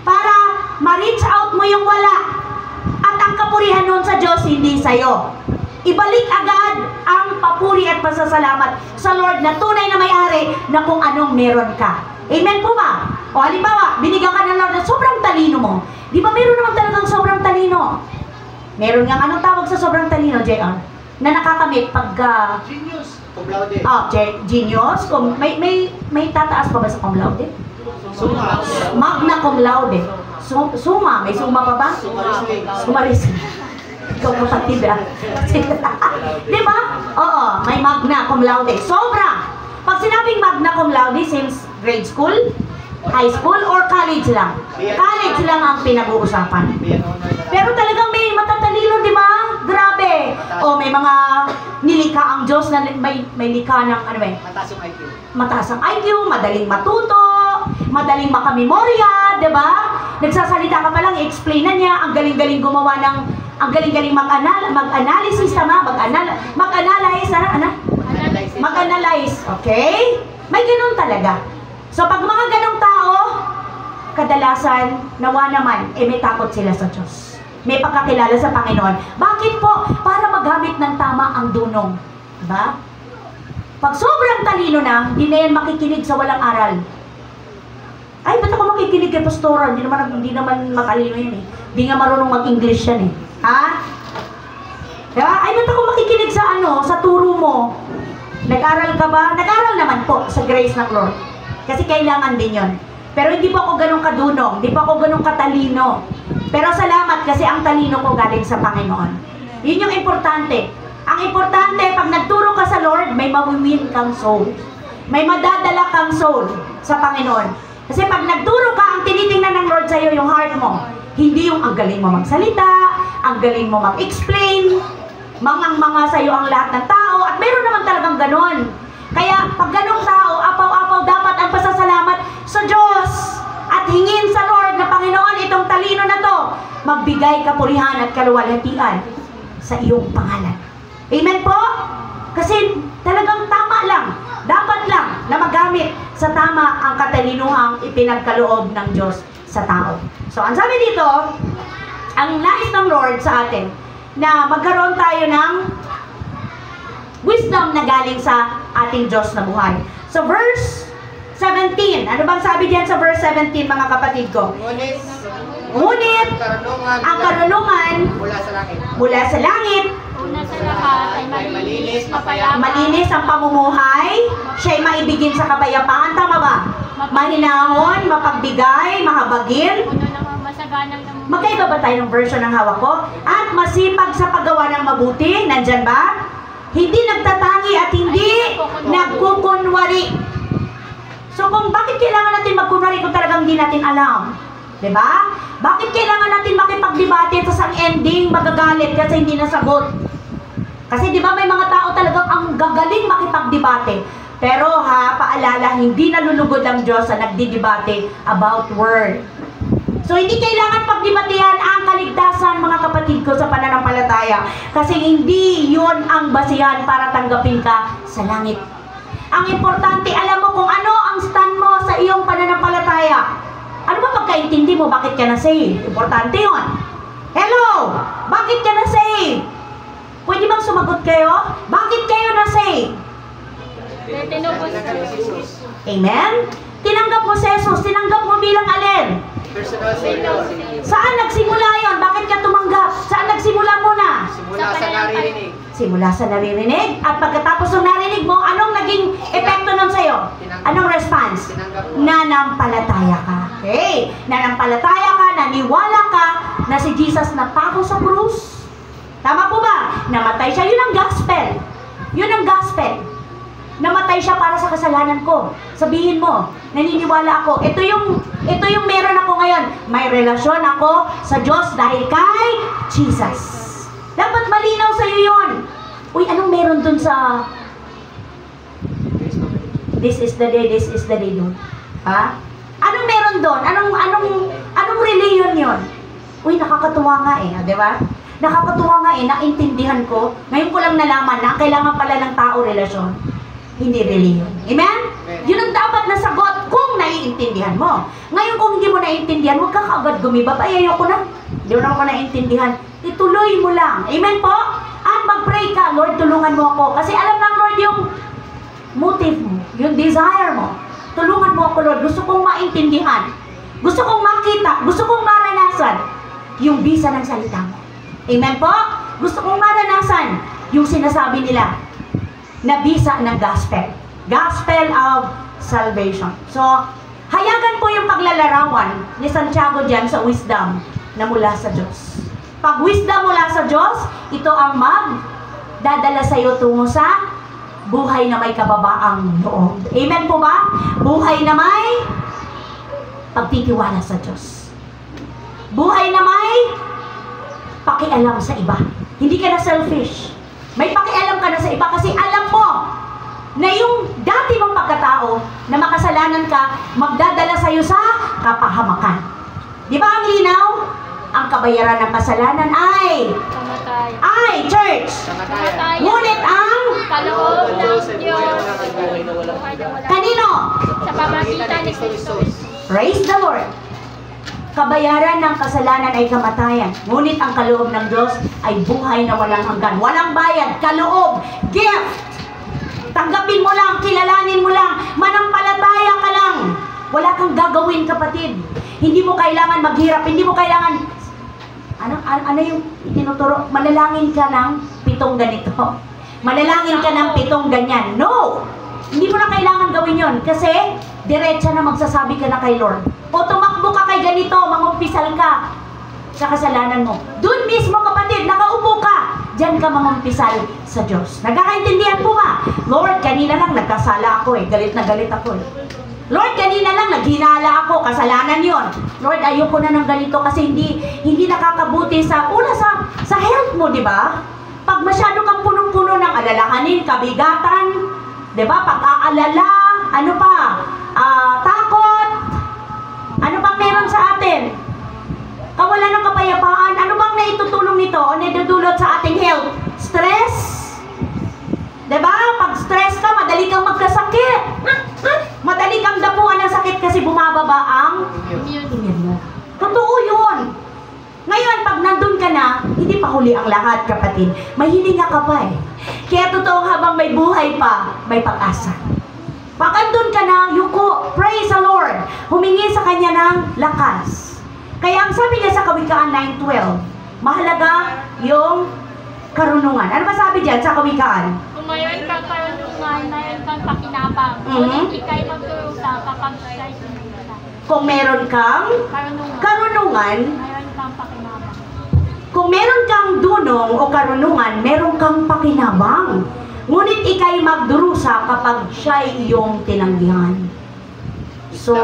Para ma-reach out mo yung wala. At ang kapurihan nun sa Diyos, hindi sa'yo. Ibalik agad ang papuri at pasasalamat sa Lord na tunay na may-ari na kung anong meron ka. Amen po ba? O halimbawa, binigyan ka ng Lord na sobrang talino mo. Di ba meron naman talagang sobrang talino? Meron nga, anong tawag sa sobrang talino, JR? Na nakakamit pagka... Genius. Cum laude. Genius. May tataas pa ba sa cum laude? Suma. Magna cum laude. Suma. May suma pa ba? Sumaris. Ikaw po sa tibia. Di ba? Oo, may magna cum laude. Sobra. Pag sinabing magna cum laude since grade school, high school, or college lang. College lang ang pinag-uusapan. Pero talagang may matatalino, di ba? Grabe. O may mga nilikha ang Diyos na may likha ng ano ba? Mataas yung IQ. Mataas ang IQ, madaling matuto, madaling makamemorya, 'di ba? Nagsasalita ka pa lang, i-explain na niya, ang galing-galing gumawa ng, ang galing-galing mag-analysis, tama? Mag-analyze, mag-analyze, okay? May ganun talaga. So pag mga ganung tao, kadalasan, nawa naman, may takot sila sa Diyos. May pagkakilala sa Panginoon. Bakit po? Para magamit ng tama ang dunong. Diba? Pag sobrang talino na, hindi na yan makikinig sa walang aral. Ay, ba't ako makikinig kay pastora? Hindi naman matalino yan eh. Hindi nga marunong mag-English yan eh. Ha? Diba? Ay, ba't ako makikinig sa sa turo mo? Nag-aral ka ba? Nag-aral naman po sa grace ng Lord. Kasi kailangan din yon. Pero hindi pa ako ganun kadunong. Hindi pa ako ganun katalino. Pero salamat kasi ang talino ko galing sa Panginoon. Yun yung importante. Ang importante, pag nagturo ka sa Lord, may mawiwin kang soul. May madadala kang soul sa Panginoon. Kasi pag nagturo ka, ang tinitingnan ng Lord sa'yo yung heart mo. Hindi yung ang galing mo magsalita, ang galing mo mag-explain, mga sa'yo ang lahat ng tao, at meron naman talagang ganon. Kaya pag ganong tao, apaw-apaw dapat ang pasasalamat sa Diyos at hingin sa Lord na Panginoon, itong talino na to, magbigay kapurihan at kaluwalhatian sa iyong pangalan. Amen po? Kasi talagang tama lang, dapat lang na magamit sa tama ang katalinuhang ipinagkaloob ng Diyos sa tao. So, ang sabi dito, ang nais ng Lord sa atin, na magkaroon tayo ng wisdom na galing sa ating Diyos na buhay. So, verse 17. Ano bang sabi diyan sa verse 17, mga kapatid ko? Ngunit, ang karunungan mula sa langit, Una sa lahat ay malinis, mapayapa. malinis ang pamumuhay, siya'y maibigin sa kapayapaan. Tama ba? Mahinahon, mapagbigay, mahabagin. Puno ng masaganang namumuhay. Magkaiba ba tayo ng version ng hawak ko? At masipag sa paggawa ng mabuti. Nandyan ba? Hindi nagtatangi at hindi nagkukunwari. So kung bakit kailangan natin magkunwari kung talagang hindi natin alam? Diba? Bakit kailangan natin makipagdebate at ang ending magagalit kasi hindi nasagot? Kasi diba may mga tao talagang ang gagaling makipagdebate. Pero paalala, hindi nalulugod ang Diyos sa nagdidebate about word. So, hindi kailangan pagdebatehan ang kaligtasan, mga kapatid ko, sa pananampalataya. Kasi hindi yun ang basihan para tanggapin ka sa langit. Ang importante, alam mo kung ano ang stand mo sa iyong pananampalataya. Ano ba pagkaintindi mo? Bakit ka na-save? Importante yun. Hello! Bakit ka na-save? Pwede bang sumagot kayo? Bakit kayo na-save? Tinubos ka. Amen? Tinanggap mo si Jesus. Tinanggap mo bilang alin? Personal Savior. Saan nagsimula yon? Bakit ka tumanggap? Saan nagsimula muna? Simula sa naririnig. Simula sa naririnig. At pagkatapos ng narinig mo, anong naging epekto nun sa'yo? Anong response? Nanampalataya ka. Okay. Nanampalataya ka, naniwala ka na si Jesus napako sa krus. Tama po ba? Namatay siya. Yun ang gospel. Yun ang gospel. Namatay siya para sa kasalanan ko. Sabihin mo, naniniwala ako. Ito yung meron ako ngayon. May relasyon ako sa Diyos dahil kay Jesus. Dapat malinaw sa iyo yun. Uy, anong meron dun sa this is the day dun? Ha? Anong meron dun? Anong religion yun? Uy, nakakatuwa nga eh, di ba? Nakakatuwa nga eh, naintindihan ko. Ngayon ko lang nalaman na kailangan pala ng tao relasyon. Hindi religion. Amen? Yun ang dapat na sagot kung naiintindihan mo. Ngayon kung hindi mo naiintindihan, huwag ka kaagad gumibab. Ay, ayoko na. Hindi mo naman ko naiintindihan. Ituloy mo lang. Amen po? At mag-pray ka, Lord, tulungan mo ako. Kasi alam ng Lord yung motive mo, yung desire mo. Tulungan mo ako, Lord. Gusto kong maintindihan. Gusto kong makita. Gusto kong maranasan yung bisa ng salita mo. Amen po? Gusto kong maranasan yung sinasabi nila na bisa ng gospel. Gospel of salvation. So, hayagan po yung paglalarawan ni Santiago dyan sa wisdom na mula sa Diyos. Pag wisdom mula sa Diyos, ito ang magdadala sa iyo tungo sa buhay na may kababaang loob. Amen po ba? Buhay na may pagtitiwala sa Diyos. Buhay na may pakialam sa iba. Hindi ka na selfish. May pakialam ka na sa iba kasi alam mo na yung dati mong pagkatao na makasalanan ka, magdadala sa'yo sa kapahamakan. Di ba ang linaw? Ang kabayaran ng kasalanan ay church. Kamatayan. Ngunit ang Kaloob ng Diyos. kanino? Sa pamagitan ni Kristo. Praise the Lord. Kabayaran ng kasalanan ay kamatayan. Ngunit ang kaloob ng Diyos ay buhay na walang hanggan. Walang bayad, kaloob, gift. Tanggapin mo lang, kilalanin mo lang, manampalataya ka lang. Wala kang gagawin, kapatid. Hindi mo kailangan maghirap, hindi mo kailangan ano yung tinuturo? Manalangin ka ng 7 ganito. Manalangin ka ng 7 ganyan. No! Hindi mo na kailangan gawin yon kasi diretsa na magsasabi ka na kay Lord. O tumakbo ka kay ganito, mangumpisal ka sa kasalanan mo. Doon mismo, kapatid, nakaupo ka. Diyan ka mangumpisal sa Diyos. Nagkakaintindihan po ba? Lord, kanina lang nagkasala ako galit na galit ako Lord, kanina lang naghinala ako, kasalanan yon. Lord, ayoko na ng ganito kasi hindi nakakabuti sa health mo, di ba? Pag masyado kang punong-puno ng alalahanin, kabigatan, di ba? Pag-aalala, ano pa? Takot. Ano bang meron sa atin? Kawalan ng kapayapaan. Ano bang naitutulong nito o naidudulot sa ating health? Stress. Di ba? Pag stress ka, madali kang magkasakit. Madali kang dapuan ng sakit kasi bumababa ang immune mo. Totoo yun. Ngayon, pag nandun ka na, hindi pa huli ang lahat, kapatid. May hininga ka pa Kaya totoo, habang may buhay pa, may pag-asa. Pag andun ka na, yuko, praise the Lord. Humingi sa Kanya ng lakas. Kaya ang sabi niya sa Kawikaan 9:12, mahalaga yung karunungan. Ano ba sabi diyan sa Kawikaan? Kung mayroon kang karunungan, mayroon kang pakinabang. Ngunit ika'y magdurusa kapag ika'y sinunod. Kung meron kang karunungan, mayroon kang pakinabang. kung meron kang dunong o karunungan, meron kang pakinabang. Ngunit ika'y magdurusa kapag siya'y iyong tinanggihan. So,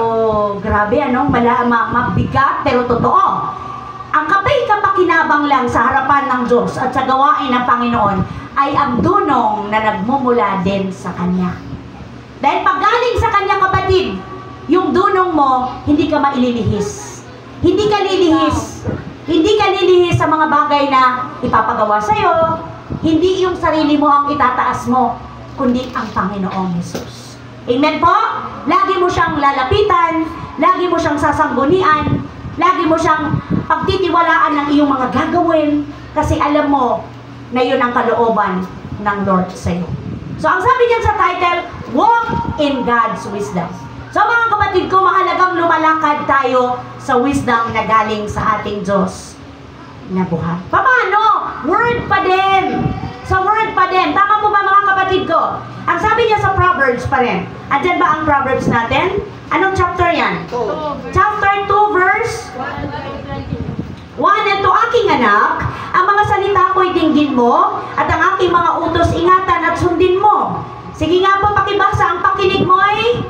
grabe mabigat pero totoo. Ang kapay-kapakinabang lang sa harapan ng Diyos at sa gawain ng Panginoon ay ang dunong na nagmumula din sa Kanya. Dahil pag galing sa Kanya, kapatid, yung dunong mo, hindi ka maililihis. Hindi ka lilihis. Hindi ka lilihis sa mga bagay na ipapagawa sa'yo. Hindi yung sarili mo ang itataas mo, kundi ang Panginoong Jesus. Amen po? Lagi mo siyang lalapitan, lagi mo siyang sasanggunian, lagi mo siyang pagtitiwalaan ng iyong mga gagawin, kasi alam mo na yun ang kalooban ng Lord sa'yo. So, ang sabi niyan sa title, Walk in God's Wisdom. So, mga kapatid ko, mahalagang lumalakad tayo sa wisdom na galing sa ating Diyos na buhay. Paano? Word pa din. Sa word pa din. Tama po ba, mga kapatid ko? Ang sabi niya sa Proverbs pa rin. Andyan ba ang Proverbs natin? Anong chapter yan? Chapter 2, verse 1. Ito, aking anak, ang mga salita ko'y dinggin mo, at ang aking mga utos ingatan at sundin mo. Sige nga po, pakibasa. Ang pakinig mo ay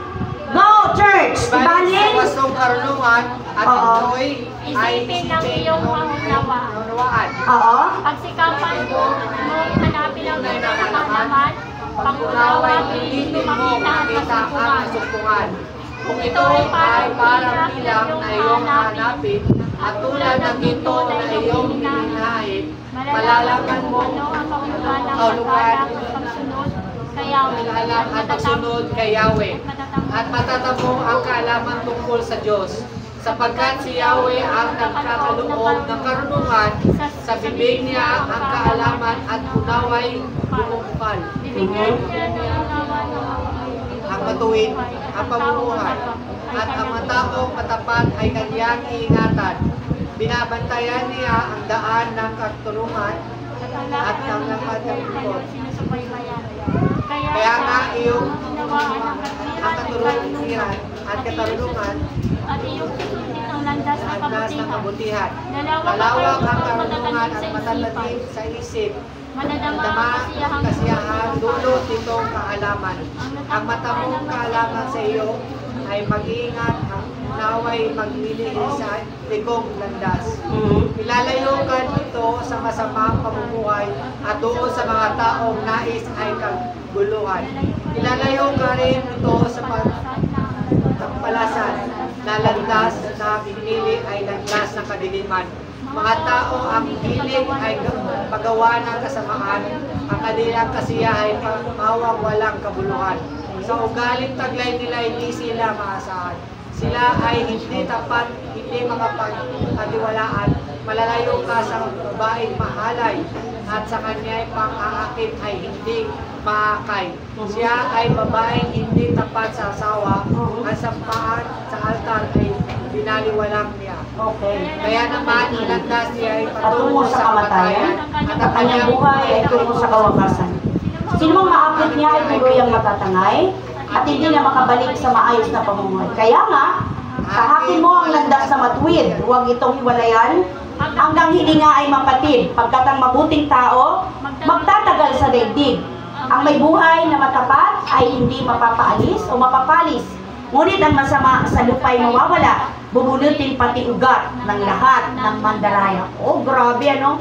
go, church! Ibalin? Sa wastong karunungan at ito'y Isipin ng iyong maunawaan. Oo. Pagsikapan mo, hanapin ang iyong naman, pangunawang hindi makita at masumpungan. Kung ito ay parang bilang na iyong hanapin, at tulad ng ginto na iyong hinahit, malalaman mo ang kaulugan ng pagsunod kay Yahweh. At matatamo ang kaalaman tungkol sa Diyos. Sapagkat si Yahweh ang nagkakaloob ng karunungan, sa bibig niya ang kaalaman at unaway bumubukal. Ang matuwid ang pamumuhay, at ang mataong matapat ay kanyang iingatan. Binabantayan niya ang daan ng katulungan at ang nakatapikot. Kaya nga iyong ang katulungan at katarungan at iyong susundin ang landas ng kabutihan. Dalawang ang karunungan at matatalim sa isip. Madama kasiyahan, dulot nitong kaalaman. Ang matamong kaalaman sa iyo ay mag-iingat naway maglilihi sa ligong landas. Ilalayo ka dito sa masamang pamumuhay at doon sa mga taong nais ay kaguluhan. Ilalayo ka rin dito sa pagpalasan na landas na pinili ay landas ng kadiliman. Mga tao ang hilig ay magawa ng kasamaan, ang kanilang kasiyahay mawang walang kabuluhan. Sa ugaling taglay nila hindi sila maasahan. Sila ay hindi tapat, hindi makapagkatiwalaan. Malalayo ka sa babaeng mahalay at sa kanya'y pang-aakit ay hindi maakay. Siya ay babaeng hindi tapat sa asawa at sa paan sa altar ay binaliwalang niya. Okay. Kaya naman, ilandas niya ay patungo sa kamatayan at ang kanyang buhay ay tungo sa kawakasan. Sino mang maakit niya ay tuluyang matatangay at hindi na makabalik sa maayos na pamumuhay. Kaya nga, tahakin mo ang landas na matuwid, huwag itong hiwalayan, hanggang hininga ay mapatid, pagkat ang mabuting tao, magtatagal sa daigdig. Ang may buhay na matapat ay hindi mapapaalis o mapapalis. Ngunit ang masama sa lupa'y mawawala, bubunutin pati ugat ng lahat ng mandaraya. Oh, grabe ano?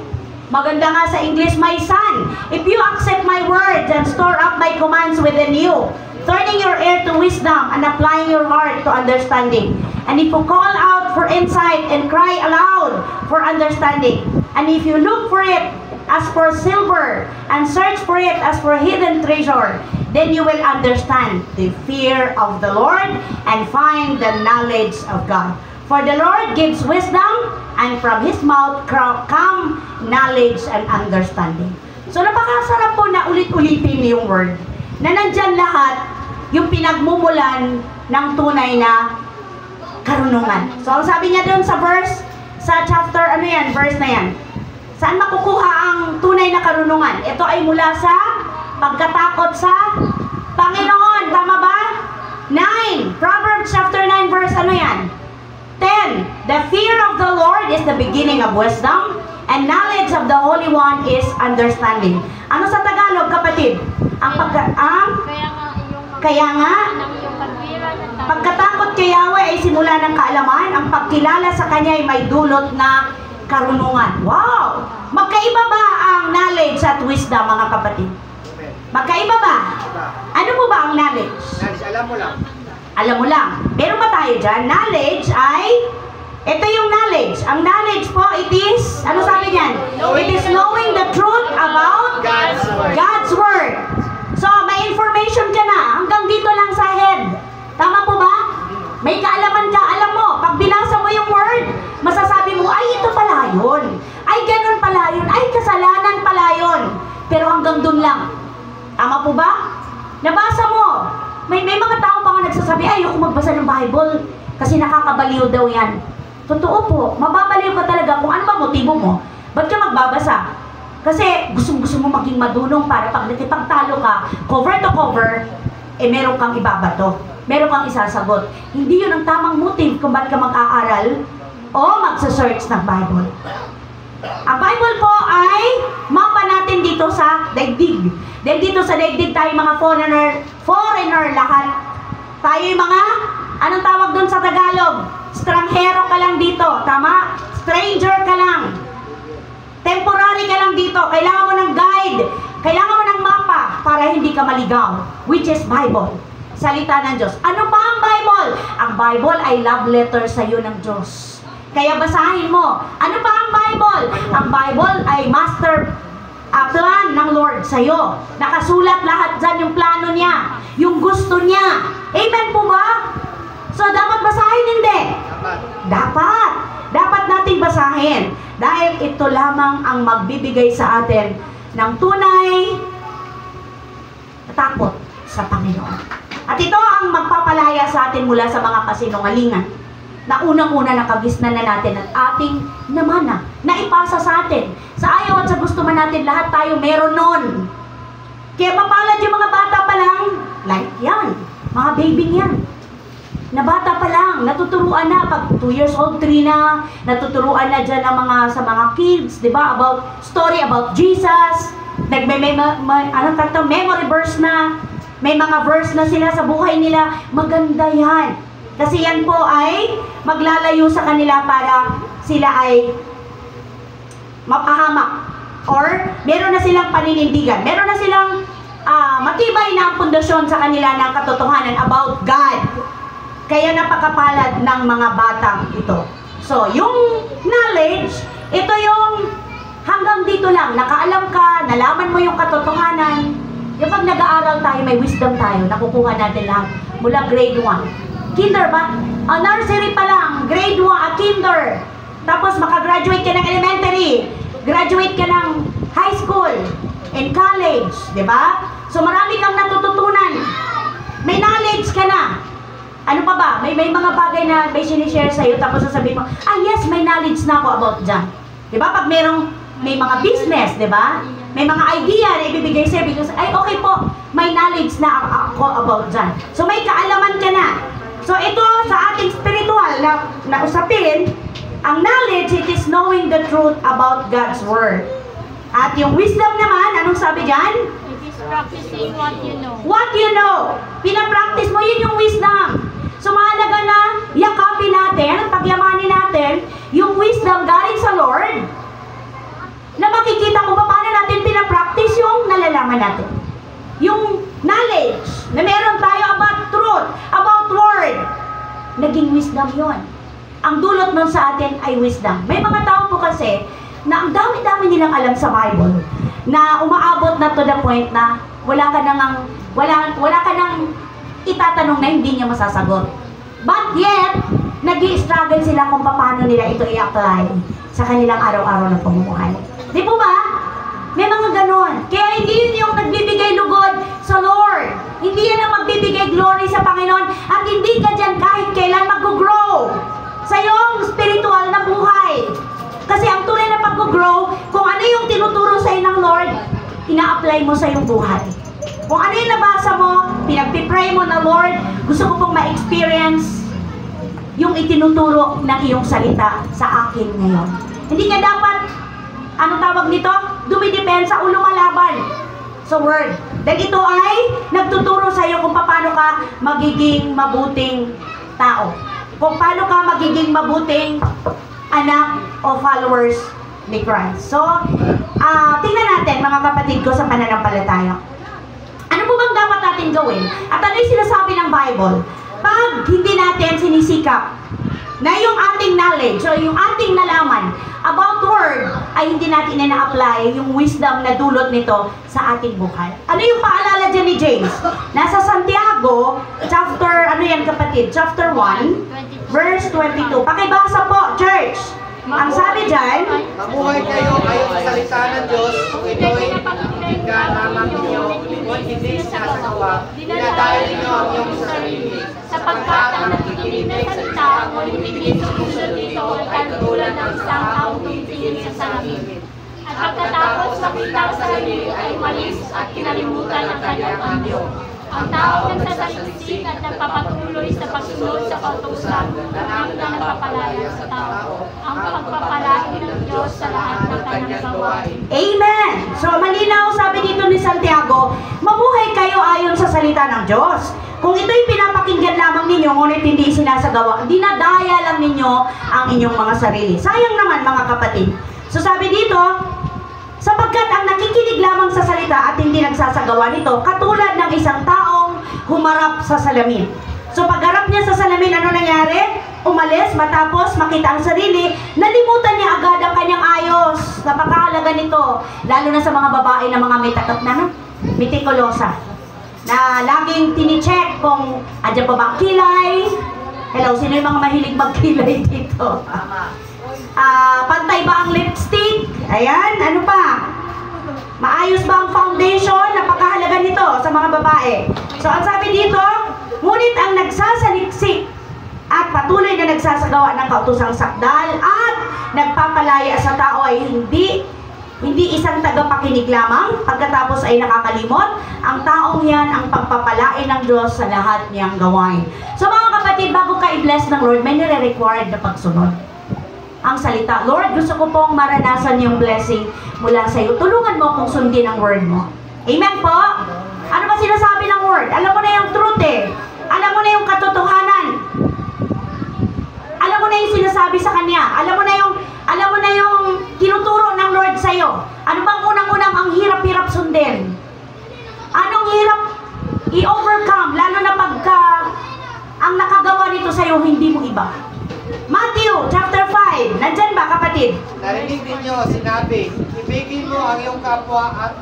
Maganda nga sa English, my son, if you accept my words and store up my commands within you, turning your ear to wisdom and applying your heart to understanding. And if you call out for insight and cry aloud for understanding, and if you look for it as for silver and search for it as for hidden treasure, then you will understand the fear of the Lord and find the knowledge of God. For the Lord gives wisdom, and from His mouth come knowledge and understanding. So napakasarap po na ulit-ulitin yung word, na nandyan lahat yung pinagmumulan ng tunay na karunungan. So ang sabi niya doon sa verse, sa chapter, ano yan, verse na yan, saan makukuha ang tunay na karunungan? Ito ay mula sa pagkatakot sa Panginoon. Tama ba? 9. Proverbs chapter 9 verse ano yan? 10. The fear of the Lord is the beginning of wisdom, and knowledge of the Holy One is understanding. Ano sa Tagalog, kapatid? Kaya nga, pagkatakot kay Yahweh ay simula ng kaalaman, ang pagkilala sa Kanya ay may dulot na karunungan. Wow! Magkaiba ba ang knowledge at wisdom, mga kapatid? Magkaiba ba? Ano po ba ang knowledge? Alam mo lang. Alam mo lang. Meron ba tayo dyan? Knowledge ay, ito yung knowledge. Ang knowledge po, it is, ano sabi niyan? It is knowing the truth about God's Word. So, may information ka na. Hanggang dito lang sa head. Tama po ba? May kaalaman ka. Alam mo, pag binasa mo yung Word, masasabi mo, ay, ito pala yun. Ay, ganun pala yun. Ay, kasalanan pala yun. Pero hanggang dun lang. Tama po ba? Nabasa mo. May mga tao pa nga nagsasabi, ay, ayoko magbasa ng Bible kasi nakakabaliw daw yan. Totoo po, mababaliw ka talaga kung ano ba motibo mo. Ba't ka magbabasa? Kasi gusto mo maging madunong para pag nakipagtalo ka, cover to cover, meron kang ibabato. Meron kang isasagot. Hindi yun ang tamang motive kung ba't ka mag-aaral o magsa-search ng Bible. Ang Bible po ay mapa natin dito sa daigdig. Dahil dito sa daigdig tayo mga foreigner lahat. Tayo yung mga, anong tawag doon sa Tagalog? Stranghero ka lang dito, tama? Stranger ka lang. Temporary ka lang dito. Kailangan mo ng guide. Kailangan mo ng mapa para hindi ka maligaw. Which is Bible. Salita ng Diyos. Ano ba ang Bible? Ang Bible ay love letter sa iyo ng Diyos. Kaya basahin mo. Ano ba ang Bible? Ang Bible ay master plan ng Lord sa iyo. Nakasulat lahat dyan yung plano niya. Yung gusto niya. Amen po ba? So, dapat basahin hindi? Dapat. Dapat nating basahin. Dahil ito lamang ang magbibigay sa atin ng tunay na takot sa Panginoon. At ito ang magpapalaya sa atin mula sa mga kasinungalingan na unang-una nakagisnan na natin at ating namana, na ipasa sa atin. Sa ayaw at sa gusto man natin, lahat tayo meron nun. Kaya mapalad yung mga bata pa lang, like yan, mga baby yan. Na bata pa lang, natuturuan na, pag 2 years old, 3 na, natuturuan na dyan ang sa mga kids, di ba, about story about Jesus, memory verse na, may mga verse na sila sa buhay nila, maganda yan. Kasi yan po ay maglalayo sa kanila para sila ay mapahamak. Or meron na silang paninindigan. Meron na silang matibay na pundasyon sa kanila ng katotohanan about God. Kaya napakapalad ng mga batang ito. So, yung knowledge, ito yung hanggang dito lang. Nakaalam ka, nalaman mo yung katotohanan. Yung pag nag-aaral tayo, may wisdom tayo. Nakukuha natin lang mula grade 1. Kinder ba? Nursery pa lang, grade 1, kinder. Tapos makagraduate ka ng elementary. Graduate ka ng high school and college. Diba? So, marami kang natututunan. May knowledge ka na. Ano pa ba? May mga bagay na may sinishare sa'yo, tapos sasabihin mo, yes, may knowledge na ako about dyan. Diba? Pag may mga business, diba? May mga idea na ibibigay sa'yo, because, okay po, may knowledge na ako about dyan. So, may kaalaman ka na. So, ito sa ating spiritual na usapin, ang knowledge, it is knowing the truth about God's Word. At yung wisdom naman, anong sabi dyan? It is practicing what you know. What you know. Pinapractice mo, yun yung wisdom. So, mahalaga na yakapin natin, pagyamanin natin, yung wisdom galing sa Lord, na makikita kung paano natin pinapractice yung nalalaman natin. Yung knowledge, na meron tayo about truth, about Word, naging wisdom yon. Ang dulot nun sa atin ay wisdom. May mga tao po kasi, na ang dami-dami nilang alam sa Bible, na umaabot na to the point na wala ka nang itatanong na hindi niya masasagot. But yet, nag-i-struggle sila kung paano nila ito i-apply sa kanilang araw-araw na pamumuhay. Di po ba? May mga ganon. Kaya hindi yun yung nagbibigay lugod sa Lord. Hindi yan ang magbibigay glory sa Panginoon. At hindi ka dyan kahit kailan mag-grow sa iyong spiritual na buhay. Kasi ang tunay na pag-grow, kung ano yung tinuturo sa iyo ng Lord, ina-apply mo sa iyong buhay. Kung ano yung nabasa mo, pinagpipray mo na, Lord, gusto ko pong ma-experience yung itinuturo ng iyong salita sa akin ngayon. Hindi ka dapat, ano tawag nito? Dumidepensa o lumalaban sa Word. Dahil ito ay nagtuturo sa iyo kung paano ka magiging mabuting tao. Kung paano ka magiging mabuting anak o followers ni Christ. So, tingnan natin mga kapatid ko sa pananampalataya. Ano po bang dapat natin gawin? At ano yung sinasabi ng Bible? Pag hindi natin sinisikap na yung ating knowledge o yung ating nalaman about Word ay hindi natin ina-apply yung wisdom na dulot nito sa ating buhay. Ano yung paalala dyan ni James? Nasa Santiago, chapter, ano yan kapatid? Chapter 1, verse 22. Pakibasa po, church. Ang sabi dyan, Mamuhay kayo ayon sa salita ng Diyos, kung ito'y ka lamang ninyo, kung hindi sinasagawa, dinadahil ninyo ang iyong sarili. Sapagkat ang nakikinig na salita, ngunit hindi sumusunod dito ay katulad ng isang taong tumitingin sa salamin. At pagkatapos makita ang sarili ay umalis at kinalimutan ang kanyang anyo. Ang tao nagsasaliksik at nagpapatuloy sa pagsunod sa kautusan ng nagpapalaya sa tao. Ang pagpapalain ng Diyos sa lahat ng kanyang gawain. Amen! So, malinaw sabi dito ni Santiago, mabuhay kayo ayon sa salita ng Diyos. Kung ito'y pinapakinggan lamang ninyo, ngunit hindi sinasagawa, dinadaya lang ninyo ang inyong mga sarili. Sayang naman mga kapatid. So, sabi dito, sapagkat ang nakikinig lamang sa salita at hindi nagsasagawa nito, katulad ng isang taong humarap sa salamin. So pagharap niya sa salamin, ano nangyari? Umalis, matapos makita ang sarili, nalimutan niya agad ang kanyang ayos. Napakahalaga nito, lalo na sa mga babae na mga may takot na, mitikulosa, na laging tinicheck kung andyan pa ba ang kilay. Hello, sino yung mga mahilig magkilay dito? Pantay ba ang lipstick? Ayan, ano pa? Maayos ba ang foundation? Napakahalaga nito sa mga babae. So, ang sabi dito, ngunit ang nagsasaliksik at patuloy na nagsasagawa ng kautusang sakdal at nagpapalaya sa tao ay hindi isang tagapakinig lamang, pagkatapos ay nakakalimot, ang taong yan ang pagpapalain ng Diyos sa lahat niyang gawain. So mga kapatid, bago ka i-bless ng Lord, may nire-required na pagsunod. Ang salita, Lord, gusto ko pong maranasan yung blessing mula sa iyo. Tulungan mo kung sundin ang word mo. Amen po? Ano ba sinasabi ng word? Alam mo na yung truth eh. Alam mo na yung katotohanan. sinasabi sa kanya. Alam mo na yung tinuturo ng Lord sa'yo. Ano bang unang-unang ang hirap-hirap sundin? Anong hirap i-overcome, lalo na pagka ang nakagawa nito sa'yo, hindi mo iba? Matthew chapter 5. Nandyan ba, kapatid? Narinig ninyo, sinabi, ibigin mo ang iyong kapwa at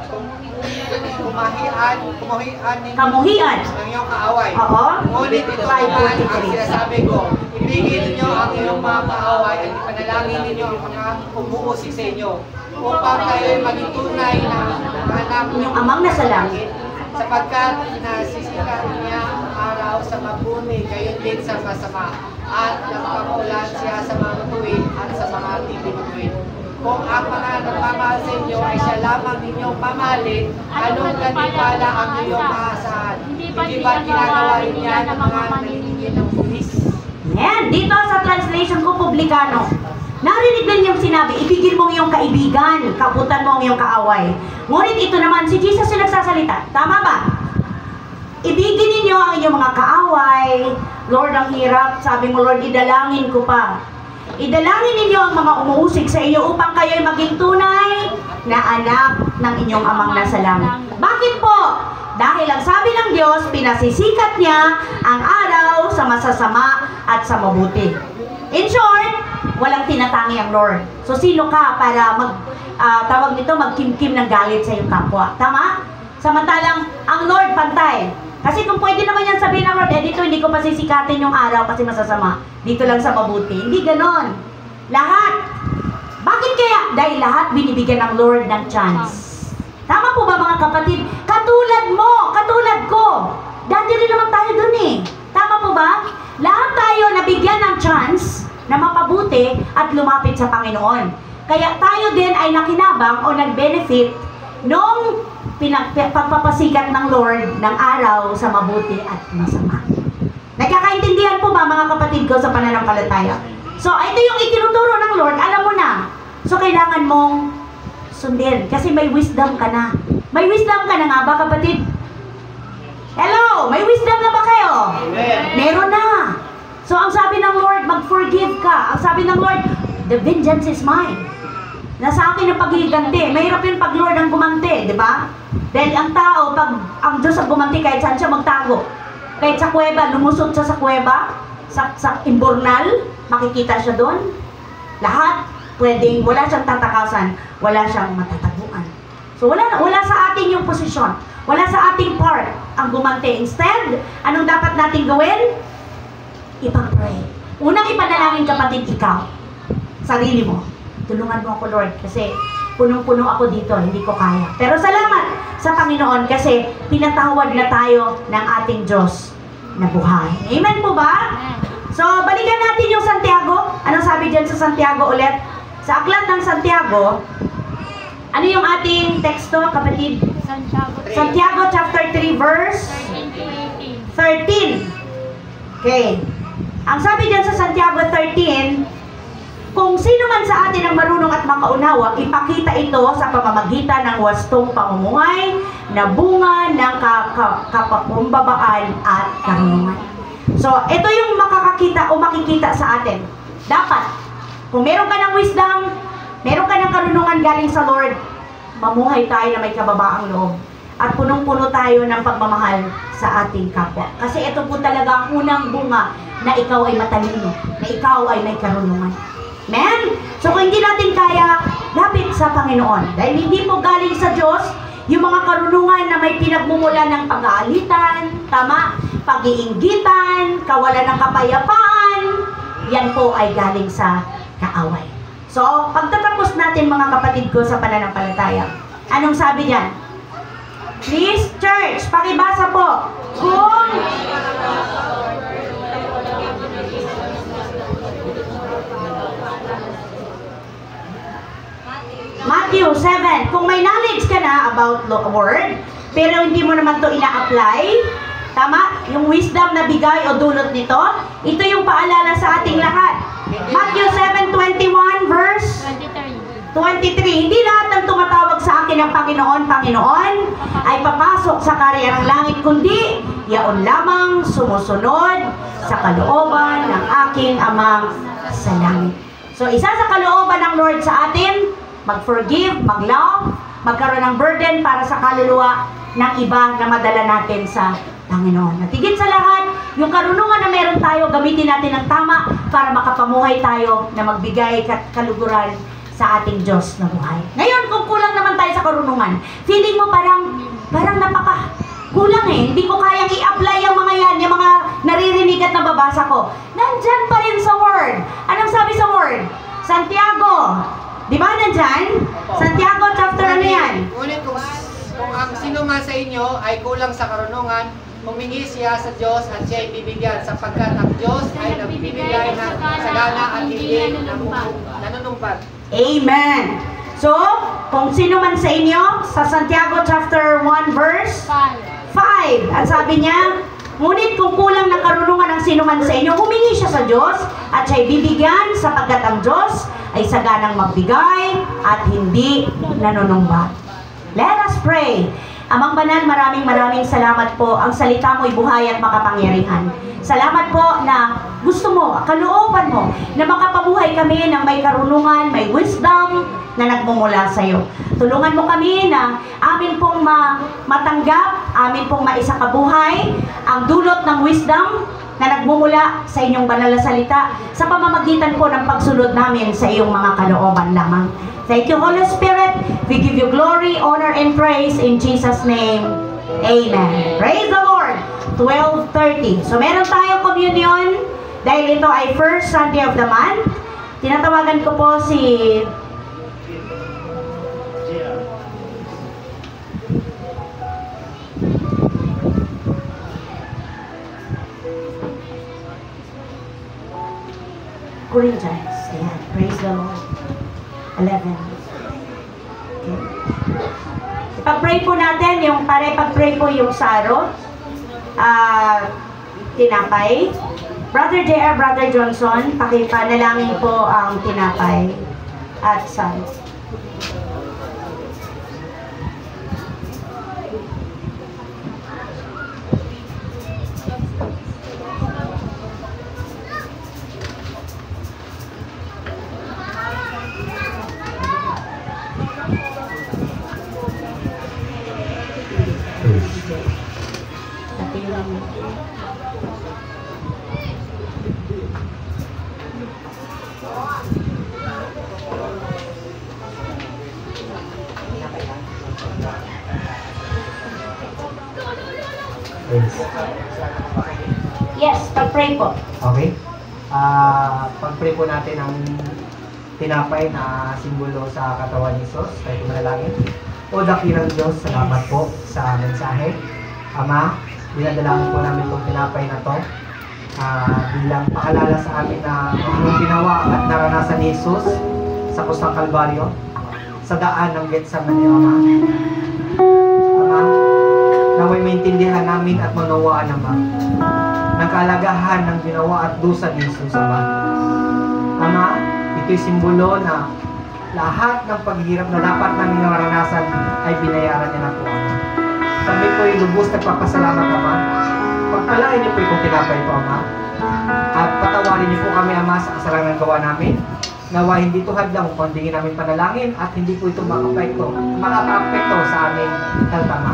Kamuhian. ng iyong kaaway. Oo. Ngunit ito naman ang sinasabi ko, ibigin ninyo ang iyong mga kaaway at ipanalangin ninyo ang mga umuusig sa inyo upang kayo'y maging tunay na anak Inyong amang nasa langit. sapagkat nasisikat niya ang araw sa mabuti, gayon din sa masama, at nagpamulan siya sa mga matuwid at sa mga hindi matuwid. Kung ang mga nagmamahal sa inyo ay siya lamang ninyong mamahalin, anong ganipala ang iyong maasahan? Hindi ba ginagawa rin niya ng mga naningin ng pulis? Yan, dito sa translation ko, publikano. Narinig din yung sinabi, ibigin mo yung kaibigan, kabutan mo ang iyong kaaway. Ngunit ito naman, si Jesus yung nagsasalita. Tama ba? Ibigin ninyo ang iyong mga kaaway. Lord, ang hirap. Sabi mo, Lord, idalangin ko pa. Idalangin ninyo ang mga umuusig sa iyo upang kayo'y maging tunay na anak ng inyong amang nasa langit. Bakit po? Dahil ang sabi ng Diyos, pinasisikat niya ang araw sa masasama at sa mabuti. In short, walang tinatangi ang Lord. So sino ka para tawag nito, magkimkim ng galit sa iyong kapwa? Tama? Samantalang ang Lord pantay. Kasi kung pwede naman yan sabihin ng Lord, dito hindi ko pasisikatin yung araw kasi masasama. Dito lang sa mabuti. Hindi ganon. Lahat. Bakit kaya? Dahil lahat binibigyan ng Lord ng chance. Tama po ba mga kapatid? Katulad mo, katulad ko. Dati rin naman tayo dun eh. Tama po ba? Lahat tayo nabigyan ng chance na mapabuti at lumapit sa Panginoon. Kaya tayo din ay nakinabang o nag-benefit nung pagpapasikat ng Lord ng araw sa mabuti at masama. Nagkakaintindihan po ba mga kapatid ko sa pananampalataya? So, ito yung itinuturo ng Lord, alam mo na. So, kailangan mong sundin kasi may wisdom ka na. May wisdom ka na nga ba, kapatid? Hello! May wisdom na ba kayo? Amen. Meron na. So, ang sabi ng Lord, mag-forgive ka. Ang sabi ng Lord, the vengeance is mine. Nasa akin ang paghihiganti. Mahirap yun pag Lord ang gumanti, di ba? Dahil ang tao, pag ang Diyos ang gumanti, kahit saan siya magtago. Kahit sa kuweba, lumusot siya sa kuweba, sa imbornal, makikita siya doon. Lahat, pwedeng, wala siyang tatakasan, wala siyang matataguan. So, wala sa atin yung posisyon. Wala sa ating part ang gumanti. Instead, anong dapat natin gawin? Ipag-pray. Unang ipanalangin, kapatid, ikaw. Sarili mo. Tulungan mo ako, Lord, kasi punong-puno ako dito, hindi ko kaya. Pero salamat sa Panginoon kasi pinatawad na tayo ng ating Diyos na buhay. Amen po ba? So, balikan natin yung Santiago. Anong sabi dyan sa Santiago ulit? Sa aklat ng Santiago, ano yung ating teksto, kapatid? Santiago chapter 3, verse 13. Okay. Ang sabi dyan sa Santiago 13, kung sino man sa atin ang marunong at makaunawa, ipakita ito sa pamamagitan ng wastong pamumuhay na bunga ng kapakumbabaan at karunungan. So, ito yung makakakita o makikita sa atin. Dapat, kung meron ka ng wisdom, meron ka ng karunungan galing sa Lord, mamuhay tayo na may kababaang loob. At punong-puno tayo ng pagmamahal sa ating kapwa. Kasi ito po talaga ang unang bunga na ikaw ay matalino, na ikaw ay may karunungan. Amen? So kung hindi natin kaya, lapit sa Panginoon. Dahil hindi po galing sa Diyos yung mga karunungan na may pinagmumula ng pag-aalitan, tama, pag-iinggitan, kawalan ng kapayapaan, yan po ay galing sa kaaway. So, pagtatapos natin mga kapatid ko sa pananampalataya, anong sabi diyan? Please, church, pakibasa po. Kung Matthew 7, kung may knowledge ka na about the word, pero hindi mo naman to ina-apply, tama? Yung wisdom na bigay o dulot nito, ito yung paalala sa ating lahat. Matthew 7:21 verse 23, hindi lahat ng tumatawag sa akin ng Panginoon, Panginoon, ay papasok sa karayarang langit, kundi yaon lamang sumusunod sa kalooban ng aking amang sa langit. So, isa sa kalooban ng Lord sa atin, mag-forgive, mag-love, magkaroon ng burden para sa kaluluwa ng iba na madala natin sa Panginoon. At higit sa lahat, yung karunungan na meron tayo, gamitin natin ng tama para makapamuhay tayo na magbigay kaluguran sa ating Diyos na buhay. Ngayon, kung kulang naman tayo sa karunungan, feeling mo parang napaka kulang eh. Hindi ko kayang i-apply yung mga yan, yung mga naririnig at nababasa ko. Nandyan pa rin sa Word. Anong sabi sa Word? Santiago. Di ba nandyan? Santiago chapter ano yan? Ulit, kung ang sino man sa inyo ay kulang sa karunungan, humingi siya sa Diyos at siya ay bibigyan, sapagkat ang Diyos ay nagbibigay ng sagana at hindi nanunumpat. Amen. So, kung sino man sa inyo, sa Santiago chapter 1 verse 5, at sabi niya, ngunit kung kulang ng karunungan ng sino man sa inyo, humingi siya sa Diyos at siya ay bibigyan, sapagkat ang Diyos ay saganang magbigay at hindi nanunumbat. Let us pray. Amang Banal, maraming salamat po. Ang salita mo'y buhay at makapangyarihan. Salamat po na gusto mo, kalooban mo, na makapabuhay kami ng may karunungan, may wisdom na nagmumula sa iyo. Tulungan mo kami na amin pong matanggap, amin pong maisakabuhay ang dulot ng wisdom na nagmumula sa inyong banal na salita sa pamamagitan po ng pagsunod namin sa iyong mga kalooban lamang. Thank you, Holy Spirit. We give you glory, honor, and praise in Jesus' name. Amen. Praise the Lord. 12:30. So, meron tayong communion dahil ito ay first Sunday of the month. Tinatawagan ko po si Corinthians. Ayan. Praise the Lord. 11. Okay. Pag-pray po natin, pag-pray po yung saro, tinapay. Brother J.R., Brother Johnson, pakipanalangin po ang tinapay at saro. Yes, pag-pray po. Okay. Pag-pray po natin ang tinapay na simbolo sa katawan ni Jesus. Tayo manalangin. O dakilang Diyos, salamat po sa mensahe. Ama, dinadalangin po namin itong tinapay na to bilang paalala sa amin na anong ginawa at naranasan ni Jesus sa krus ng Kalbaryo, sa daan ng Getsemani, Ama. Ama, naway maintindihan namin at manawaan, Ama, ng kalagahan ng ginawa at dusa ni Jesus, Ama. Ama, ito'y simbolo na lahat ng paghihirap na dapat namin naranasan ay binayaran niya na po, Ama. Kami po'y lubos nagpapasalamat, Ama. Pagpalain niyo po itong tinapay po, Ama. At patawarin niyo po kami, Ama, sa kasalanan gawa namin. Nawa hindi ito hadlang kung hindi namin panalangin at hindi po ito makapapekto sa aming health, Ama.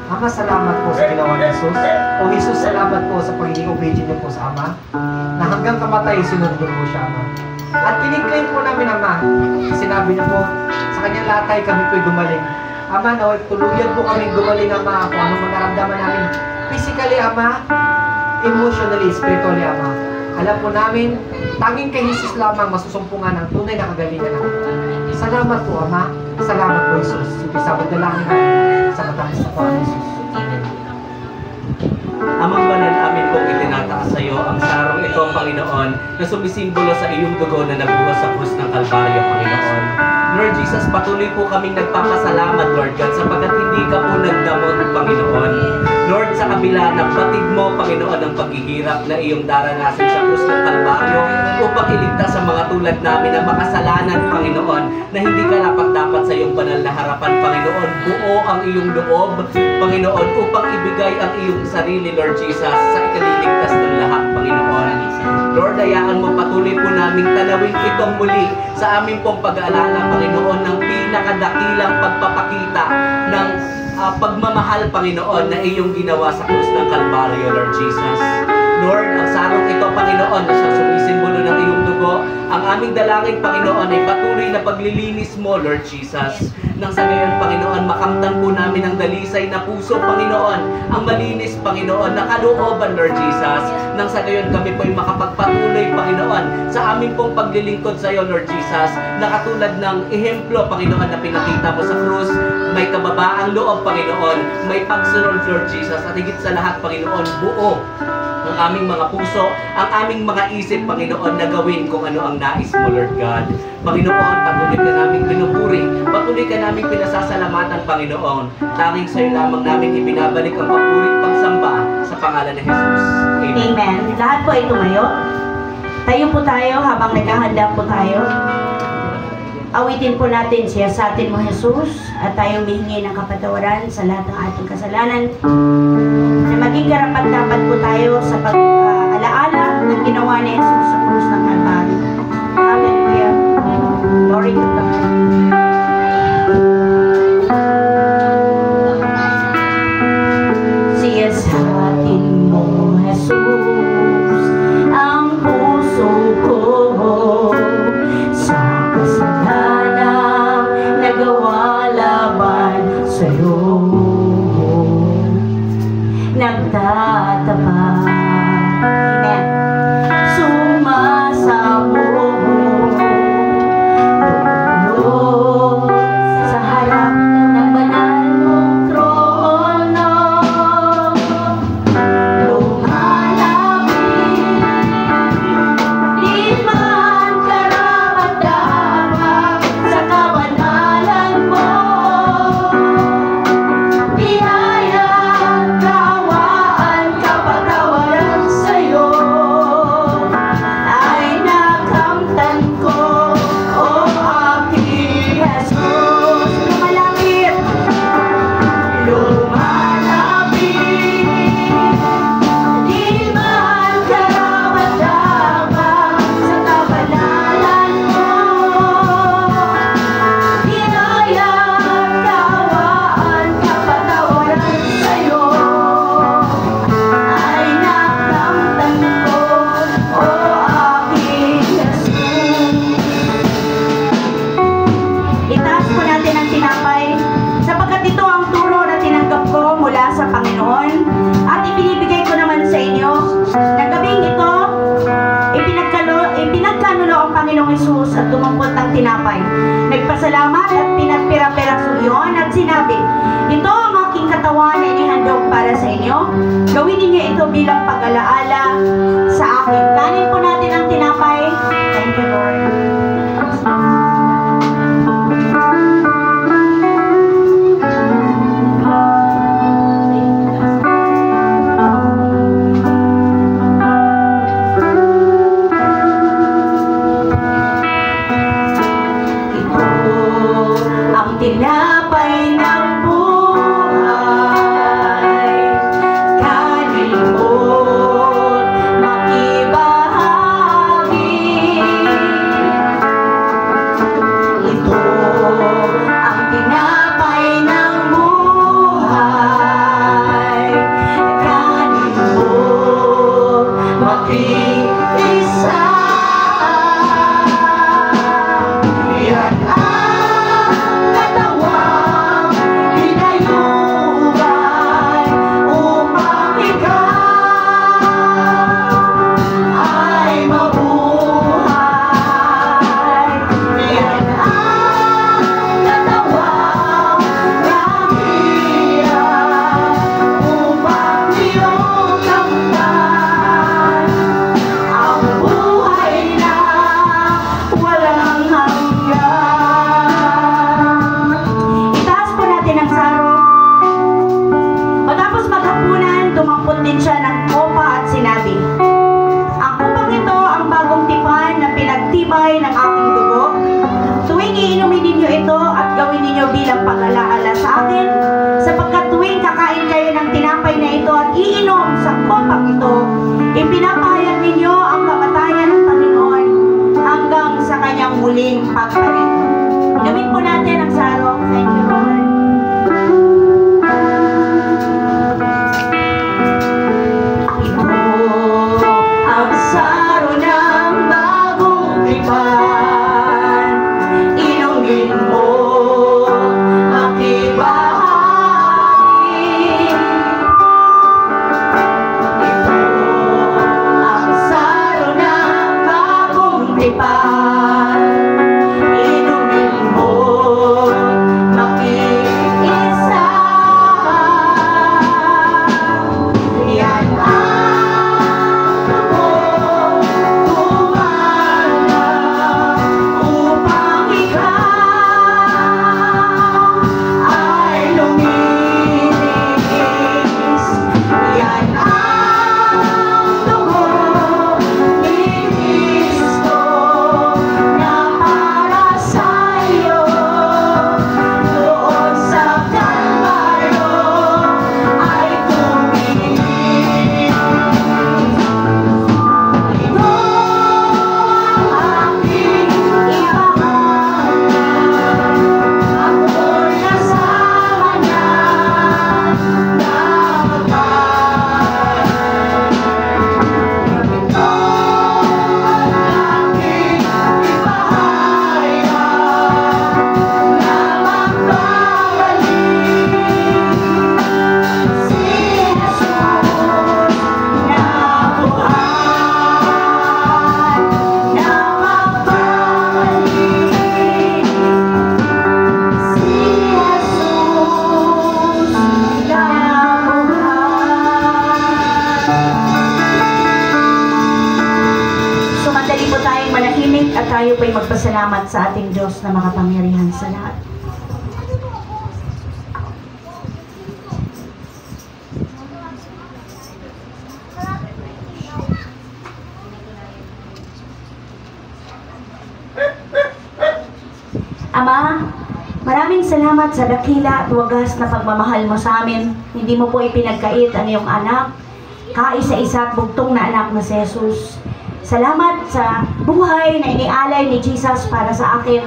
Ama, salamat po sa ginawa ni Jesus. O Jesus, salamat po sa pagiging obedient niyo po sa Ama, na hanggang kamatay sinunod po siya, Ama. At kiniklaim po namin, Ama, sinabi niyo po, sa kanyang latay kami po'y gumaling. Ama, naway tuluyan po kami gumaling, Ama, kung anong manaramdaman namin physically, Ama, emotionally, spiritually, Ama. Alam po namin, tanging kay Jesus lamang masusumpungan ang tunay na kagalingan namin. Salamat po, Ama. Salamat po, Jesus. Sige, sabot na lang namin sa matangis na po, Jesus. Amang Banal, amin pong itinataas sa iyo ang sarong ito, Panginoon, na sumisimbolo sa iyong dugo na nabuhos sa krus ng Kalbaryo, Panginoon. Lord Jesus, patuloy po kaming nagpapasalamat, Lord God, sapagkat hindi ka po nagdamot, Panginoon. Lord, sa kabila ng batid mo, Panginoon, ang paghihirap na iyong daranasin sa krus ng Kalbaryo upang iligtas sa mga tulad namin na makasalanan, Panginoon. na hindi karapat-dapat sa iyong banal na harapan, Panginoon. Buo ang iyong loob, Panginoon, upang ibigay ang iyong sarili, Lord Jesus, sa ikaliligtas ng lahat, Panginoon. Lord, hayaan mo patuloy po naming tanawin itong muli sa aming pong pag-aalala, Panginoon, ng pinakadakilang pagpapakita ng pagmamahal, Panginoon, na iyong ginawa sa krus ng Kalbaryo, Lord Jesus. Lord, ang sarong ito, Panginoon, na siyang sumisimbolo ng iyong dugo, ang aming dalangin, Panginoon, ay patuloy na paglilinis mo, Lord Jesus. Nang sa gayon, Panginoon, makamtan po namin ang dalisay na puso, Panginoon, ang malinis, Panginoon, na kalooban, Lord Jesus. Nang sa gayon, kami po ay makapagpatuloy, Panginoon, sa aming pong paglilingkod sa iyo, Lord Jesus, na katulad ng ehemplo, Panginoon, na pinakita mo sa krus, may kababaang loob, Panginoon, may pagsunod, Lord Jesus, at higit sa lahat, Panginoon, buo ang aming mga puso, ang aming mga isip, Panginoon, na gawin kung ano ang nais mo, Lord God. Panginoon, patuloy ka naming pinupuri, patuloy ka naming pinasasalamatan, Panginoon. Tanging sa'yo lamang namin ibinabalik ang papuri at pagsamba sa pangalan ni Jesus. Amen. Amen. Lahat po ay tumayo. Tayo po tayo habang naghahanda po tayo. Awitin po natin siya sa atin mo, Jesus, at tayong hihingi ng kapatawaran sa lahat ng ating kasalanan. Na maging karapat-dapat po tayo sa pag-alaala ng ginawa ni Jesus sa krus ng Kalbaryo. Hallelujah. Glory to God. Siya sa atin mo, Jesus, ang puso ko sa kasalanan nagawa laban sa'yo. Nagtatapat. Amen. Sumasabog lulog sa harap ng banal mong trono. Lumalapit, di man karapat-dapat sa kabanalan mo. At dumampot ng tinapay. Nagpasalamat at pinagpira-piraso yun at sinabi, ito ang aking katawan na inihandog para sa inyo. Gawin ninyo ito bilang pag-alaala sa akin. Kanin po natin ang tinapay. Thank you, Lord. Tinapay ng buhay, kanin mo't makibahagi. Ito ang tinapay ng buhay, kanin mo't makisa. Yan katawan iinumin ninyo ito at gawin ninyo bilang pag-alaala sa akin, sapagkat tuwing kakain kayo ng tinapay na ito at iinom sa kopang ito, ipinapahayag ninyo ang kamatayan ng Panginoon hanggang sa kanyang muling pagbalik. Inumin po natin ang sarong. Thank you, Lord. Ang saro ng bagong tipan, inumin mo, makibahagi. Ito ang saro ng bagong tipan, inumin mo, makiisa. Yan upang ikaw ay luminis. Yan ang dugo ni Kristo na para sa'yo. Doon sa Kalbaryo ay tumingin. Ito ang aking ipahanap, ako'y kasama niya na magpapalad. Ito ang aking ipahayag na magbabalik. Si Jesus na buhay na magbabalik. Si Jesus na buhay. Sumandali po tayong manahimik at tayo po'y magpasalamat sa ating Diyos na makapangyarihan sa lahat. Ama, maraming salamat sa dakila at wagas na pagmamahal mo sa amin. Hindi mo po ipinagkait ang iyong anak, kaisa-isa at bugtong na anak na si Jesus. Salamat sa buhay na inialay ni Jesus para sa akin,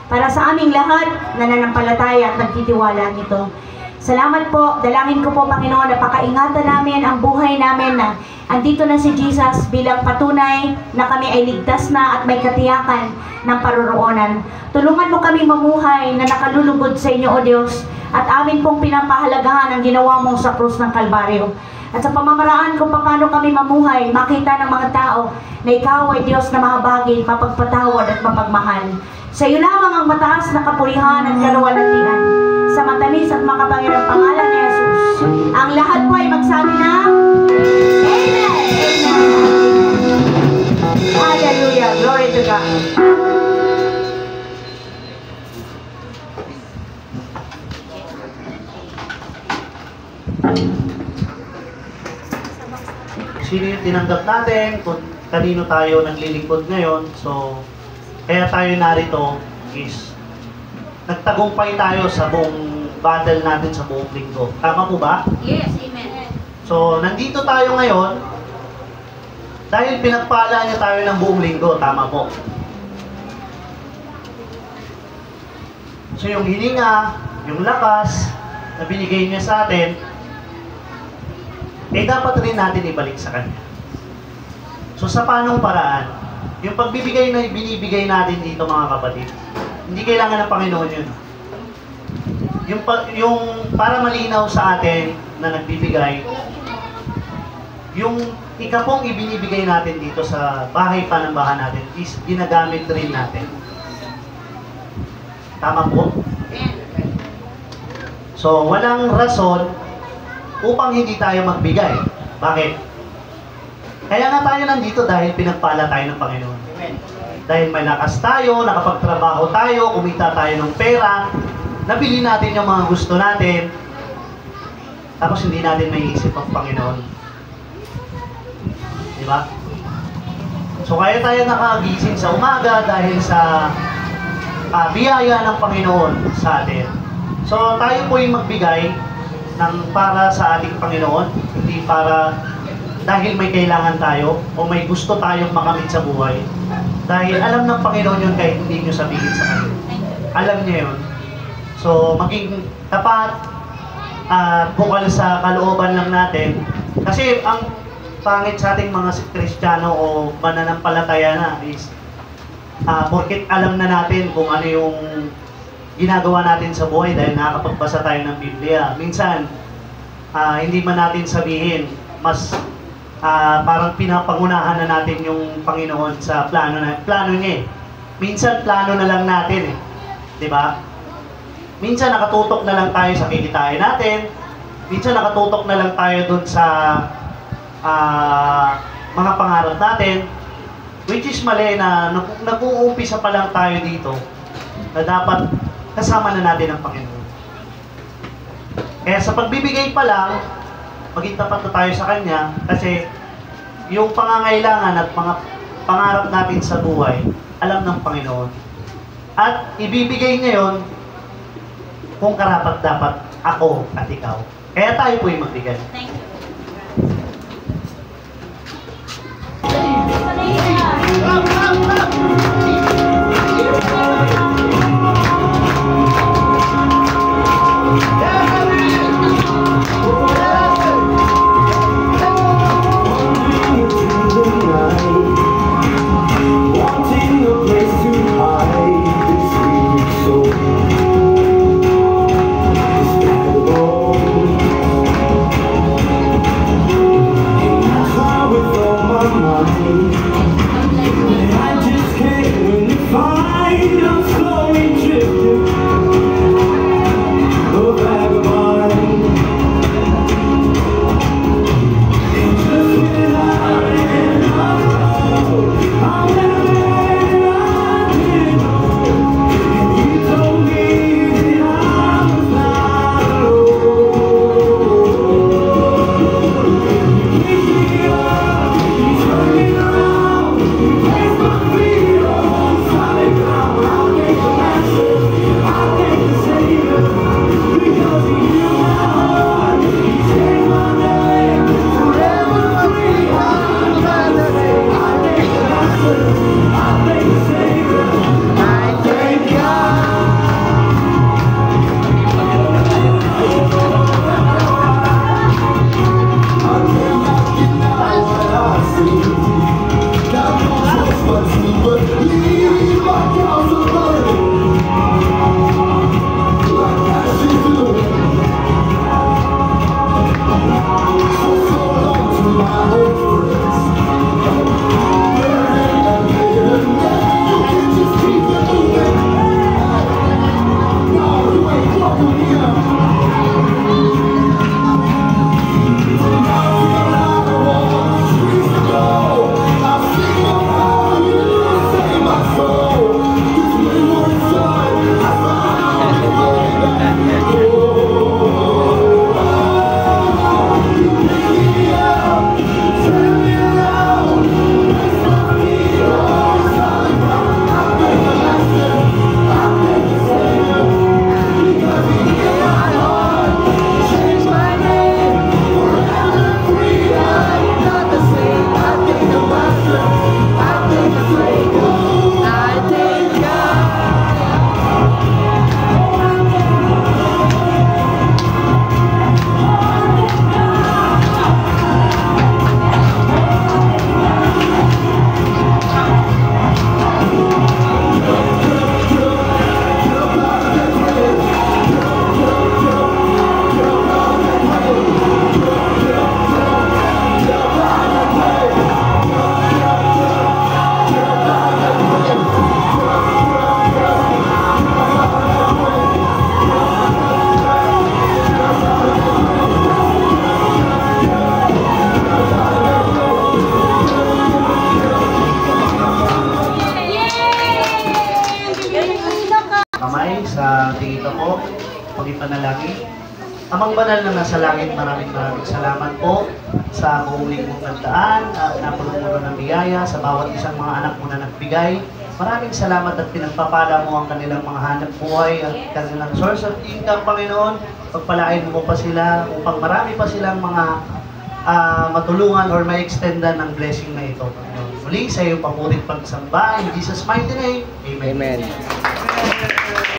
para sa aming lahat na nanampalataya at nagtitiwala nito. Salamat po, dalangin ko po Panginoon na pakaingatan namin ang buhay namin na andito na si Jesus bilang patunay na kami ay ligtas na at may katiyakan ng paroroonan. Tulungan mo kami mamuhay na nakalulugod sa inyo, O Diyos, at amin pong pinapahalagahan ang ginawa mo sa krus ng Kalbaryo. At sa pamamaraan kung paano kami mamuhay, makita ng mga tao na ikaw ay Diyos na mahabagin, mapagpatawad at mapagmahal. Sa iyo lamang ang mataas na kapurihan at kaluwalhatian. Sa matamis at makapangyarang pangalan ni Jesus, ang lahat po ay magsabi na Amen! Amen! Hallelujah! Glory to God! Sino yung tinanggap natin, kung kanino tayo naglilingkod ngayon. So, kaya tayo narito is nagtagumpay tayo sa buong battle natin sa buong linggo. Tama po ba? Yes, amen. So, nandito tayo ngayon dahil pinagpala niya tayo ng buong linggo. Tama po. So, yung hininga, yung lakas na binigay niya sa atin, eh dapat rin natin ibalik sa Kanya. So sa panong paraan, yung pagbibigay na binibigay natin dito mga kapatid, hindi kailangan ng Panginoon yun. Yung para malinaw sa atin na nagbibigay, yung ikapong ibinibigay natin dito sa bahay panambahan natin is ginagamit rin natin. Tama po? So walang rason upang hindi tayo magbigay. Bakit? Kaya nga tayo nandito dahil pinagpala tayo ng Panginoon. Amen. Dahil may lakas tayo, nakapagtrabaho tayo, kumita tayo ng pera, nabili natin yung mga gusto natin, tapos hindi natin may isip ang Panginoon. Diba? So kaya tayo nakagising sa umaga dahil sa biyaya ng Panginoon sa atin. So tayo po yung magbigay ng para sa ating Panginoon, hindi para dahil may kailangan tayo o may gusto tayong makamit sa buhay. Dahil alam ng Panginoon yun kahit hindi nyo sabihin sa Kanya. Alam niya yun. So maging tapat at bukal sa kalooban lang natin. Kasi ang pangit sa ating mga Kristiyano o mananampalataya na is porket alam na natin kung ano yung ginagawa natin sa buhay dahil nakakapagbasa tayo ng Biblia. Minsan, hindi man natin sabihin, mas parang pinapangunahan na natin yung Panginoon sa plano niya eh. Minsan, plano na lang natin eh. Diba? Minsan, nakatutok na lang tayo sa kikitain natin. Minsan, nakatutok na lang tayo dun sa mga pangarap natin. Which is mali na nag-uumpisa pa lang tayo dito na dapat kasama na natin ang Panginoon. Kaya sa pagbibigay pa lang, maging tapat na tayo sa Kanya kasi yung pangangailangan at mga pangarap natin sa buhay, alam ng Panginoon. At ibibigay niya yun kung karapat-dapat ako at ikaw. Kaya tayo po yung magbigay. Thank you. Pangipanalangin. Amang banal na nasa langit, maraming salamat po sa buong linggong nagdaan at napulong mo ng biyaya sa bawat isang mga anak mo na nagbigay. Maraming salamat at pinagpapala mo ang kanilang mga hanap buhay at kanilang source of income, Panginoon. Pagpalain mo pa sila upang marami pa silang mga matulungan or ma-extendan ng blessing na ito, Panginoon. Muli sa iyo papurit pagsamba. In Jesus' mighty name, Amen. Amen.